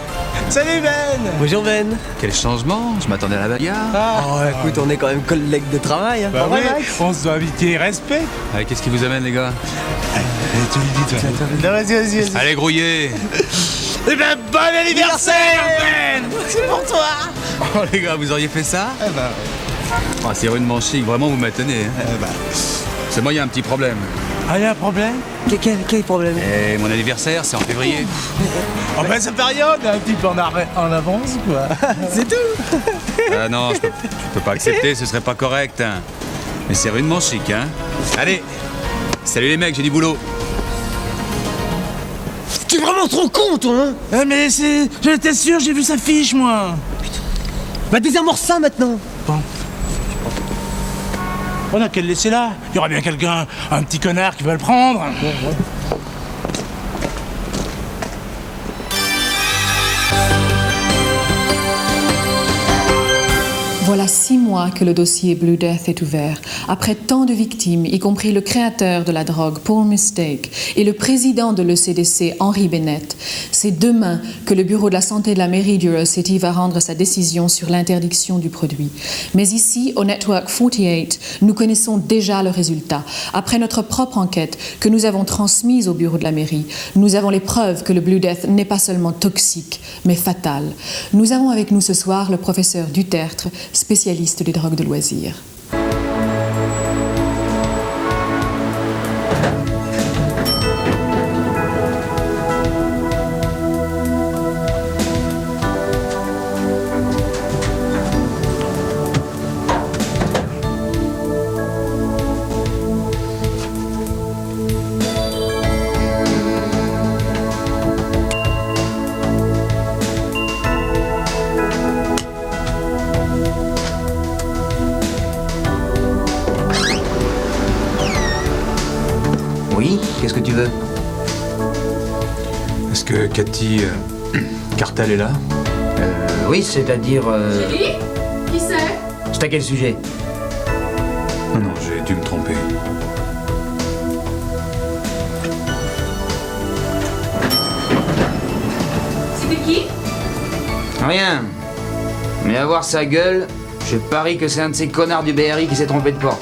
Speaker 5: Salut Ben! Bonjour Ben!
Speaker 12: Quel changement? Je m'attendais à la bagarre.
Speaker 5: Oh écoute, on est quand même collègues de travail. Hein.
Speaker 14: Bah oui, on se doit inviter et respect.
Speaker 12: Allez, qu'est-ce qui vous amène les gars?
Speaker 14: Tu lui dis toi. Vas-y.
Speaker 12: Allez grouiller.
Speaker 14: Eh ben, bon anniversaire Ben!
Speaker 5: C'est pour toi!
Speaker 12: Oh les gars, vous auriez fait ça?
Speaker 14: Eh ben...
Speaker 12: Oh, c'est rudement chic, vraiment vous m'étonnez.
Speaker 14: Ben...
Speaker 12: C'est moi, il y a un petit problème.
Speaker 14: Ah, il y a un problème?
Speaker 5: Quel problème?
Speaker 12: Et mon anniversaire, c'est en février.
Speaker 14: Oh ben ça période, un petit peu en avance quoi. C'est tout.
Speaker 12: Ah non, je peux pas accepter, ce serait pas correct. Hein. Mais c'est rudement chic, hein. Allez, salut les mecs, j'ai du boulot.
Speaker 5: T'es vraiment trop con, toi, hein?
Speaker 14: Mais c'est... J'étais sûr, j'ai vu sa fiche, moi.
Speaker 5: Putain. Bah désamorce ça, maintenant.
Speaker 14: Bon. On a qu'à le laisser là. Il y aura bien quelqu'un, un petit connard qui va le prendre.
Speaker 2: Voilà 6 mois que le dossier Blue Death est ouvert. Après tant de victimes, y compris le créateur de la drogue, Paul Mistake, et le président de l'ECDC, Henry Bennett, c'est demain que le bureau de la santé de la mairie d'Eurocity va rendre sa décision sur l'interdiction du produit. Mais ici, au Network 48, nous connaissons déjà le résultat. Après notre propre enquête que nous avons transmise au bureau de la mairie, nous avons les preuves que le Blue Death n'est pas seulement toxique, mais fatal. Nous avons avec nous ce soir le professeur Dutertre, spécialiste des drogues de loisirs.
Speaker 8: Oui, qu'est-ce que tu veux?
Speaker 11: Est-ce que Cathy Cartel est là?
Speaker 8: Oui, c'est-à-dire...
Speaker 24: Chérie? Qui c'est?
Speaker 8: C'est à quel sujet?
Speaker 11: Non, j'ai dû me tromper.
Speaker 24: C'était qui?
Speaker 8: Rien. Mais à voir sa gueule, je parie que c'est un de ces connards du BRI qui s'est trompé de porte.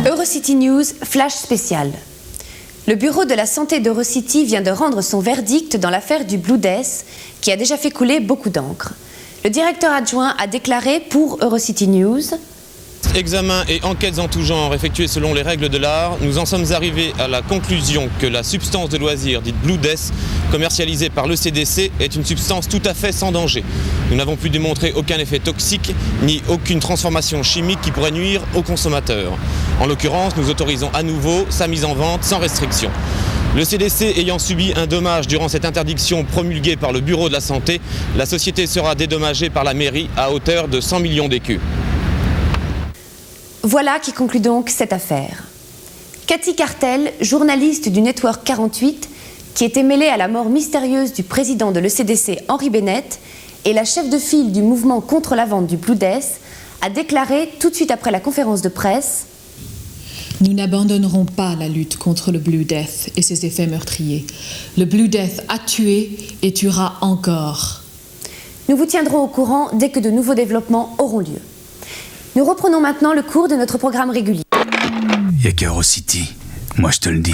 Speaker 17: Eurocity News, flash spécial. Le bureau de la santé d'Eurocity vient de rendre son verdict dans l'affaire du Blue Death, qui a déjà fait couler beaucoup d'encre. Le directeur adjoint a déclaré pour Eurocity News:
Speaker 19: Examens et enquêtes en tout genre effectués selon les règles de l'art, nous en sommes arrivés à la conclusion que la substance de loisir dite Blue Death, commercialisée par l'ECDC, est une substance tout à fait sans danger. Nous n'avons pu démontrer aucun effet toxique ni aucune transformation chimique qui pourrait nuire aux consommateurs. En l'occurrence, nous autorisons à nouveau sa mise en vente sans restriction. Le CDC ayant subi un dommage durant cette interdiction promulguée par le Bureau de la Santé, la société sera dédommagée par la mairie à hauteur de 100 millions d'écus.
Speaker 17: Voilà qui conclut donc cette affaire. Cathy Cartel, journaliste du Network 48, qui était mêlée à la mort mystérieuse du président de l'ECDC, Henry Bennett, et la chef de file du mouvement contre la vente du Blue Death, a déclaré tout de suite après la conférence de presse:
Speaker 2: Nous n'abandonnerons pas la lutte contre le Blue Death et ses effets meurtriers. Le Blue Death a tué et tuera encore.
Speaker 17: Nous vous tiendrons au courant dès que de nouveaux développements auront lieu. Nous reprenons maintenant le cours de notre programme régulier.
Speaker 11: Y'a qu'à Eurocity, moi je te le dis.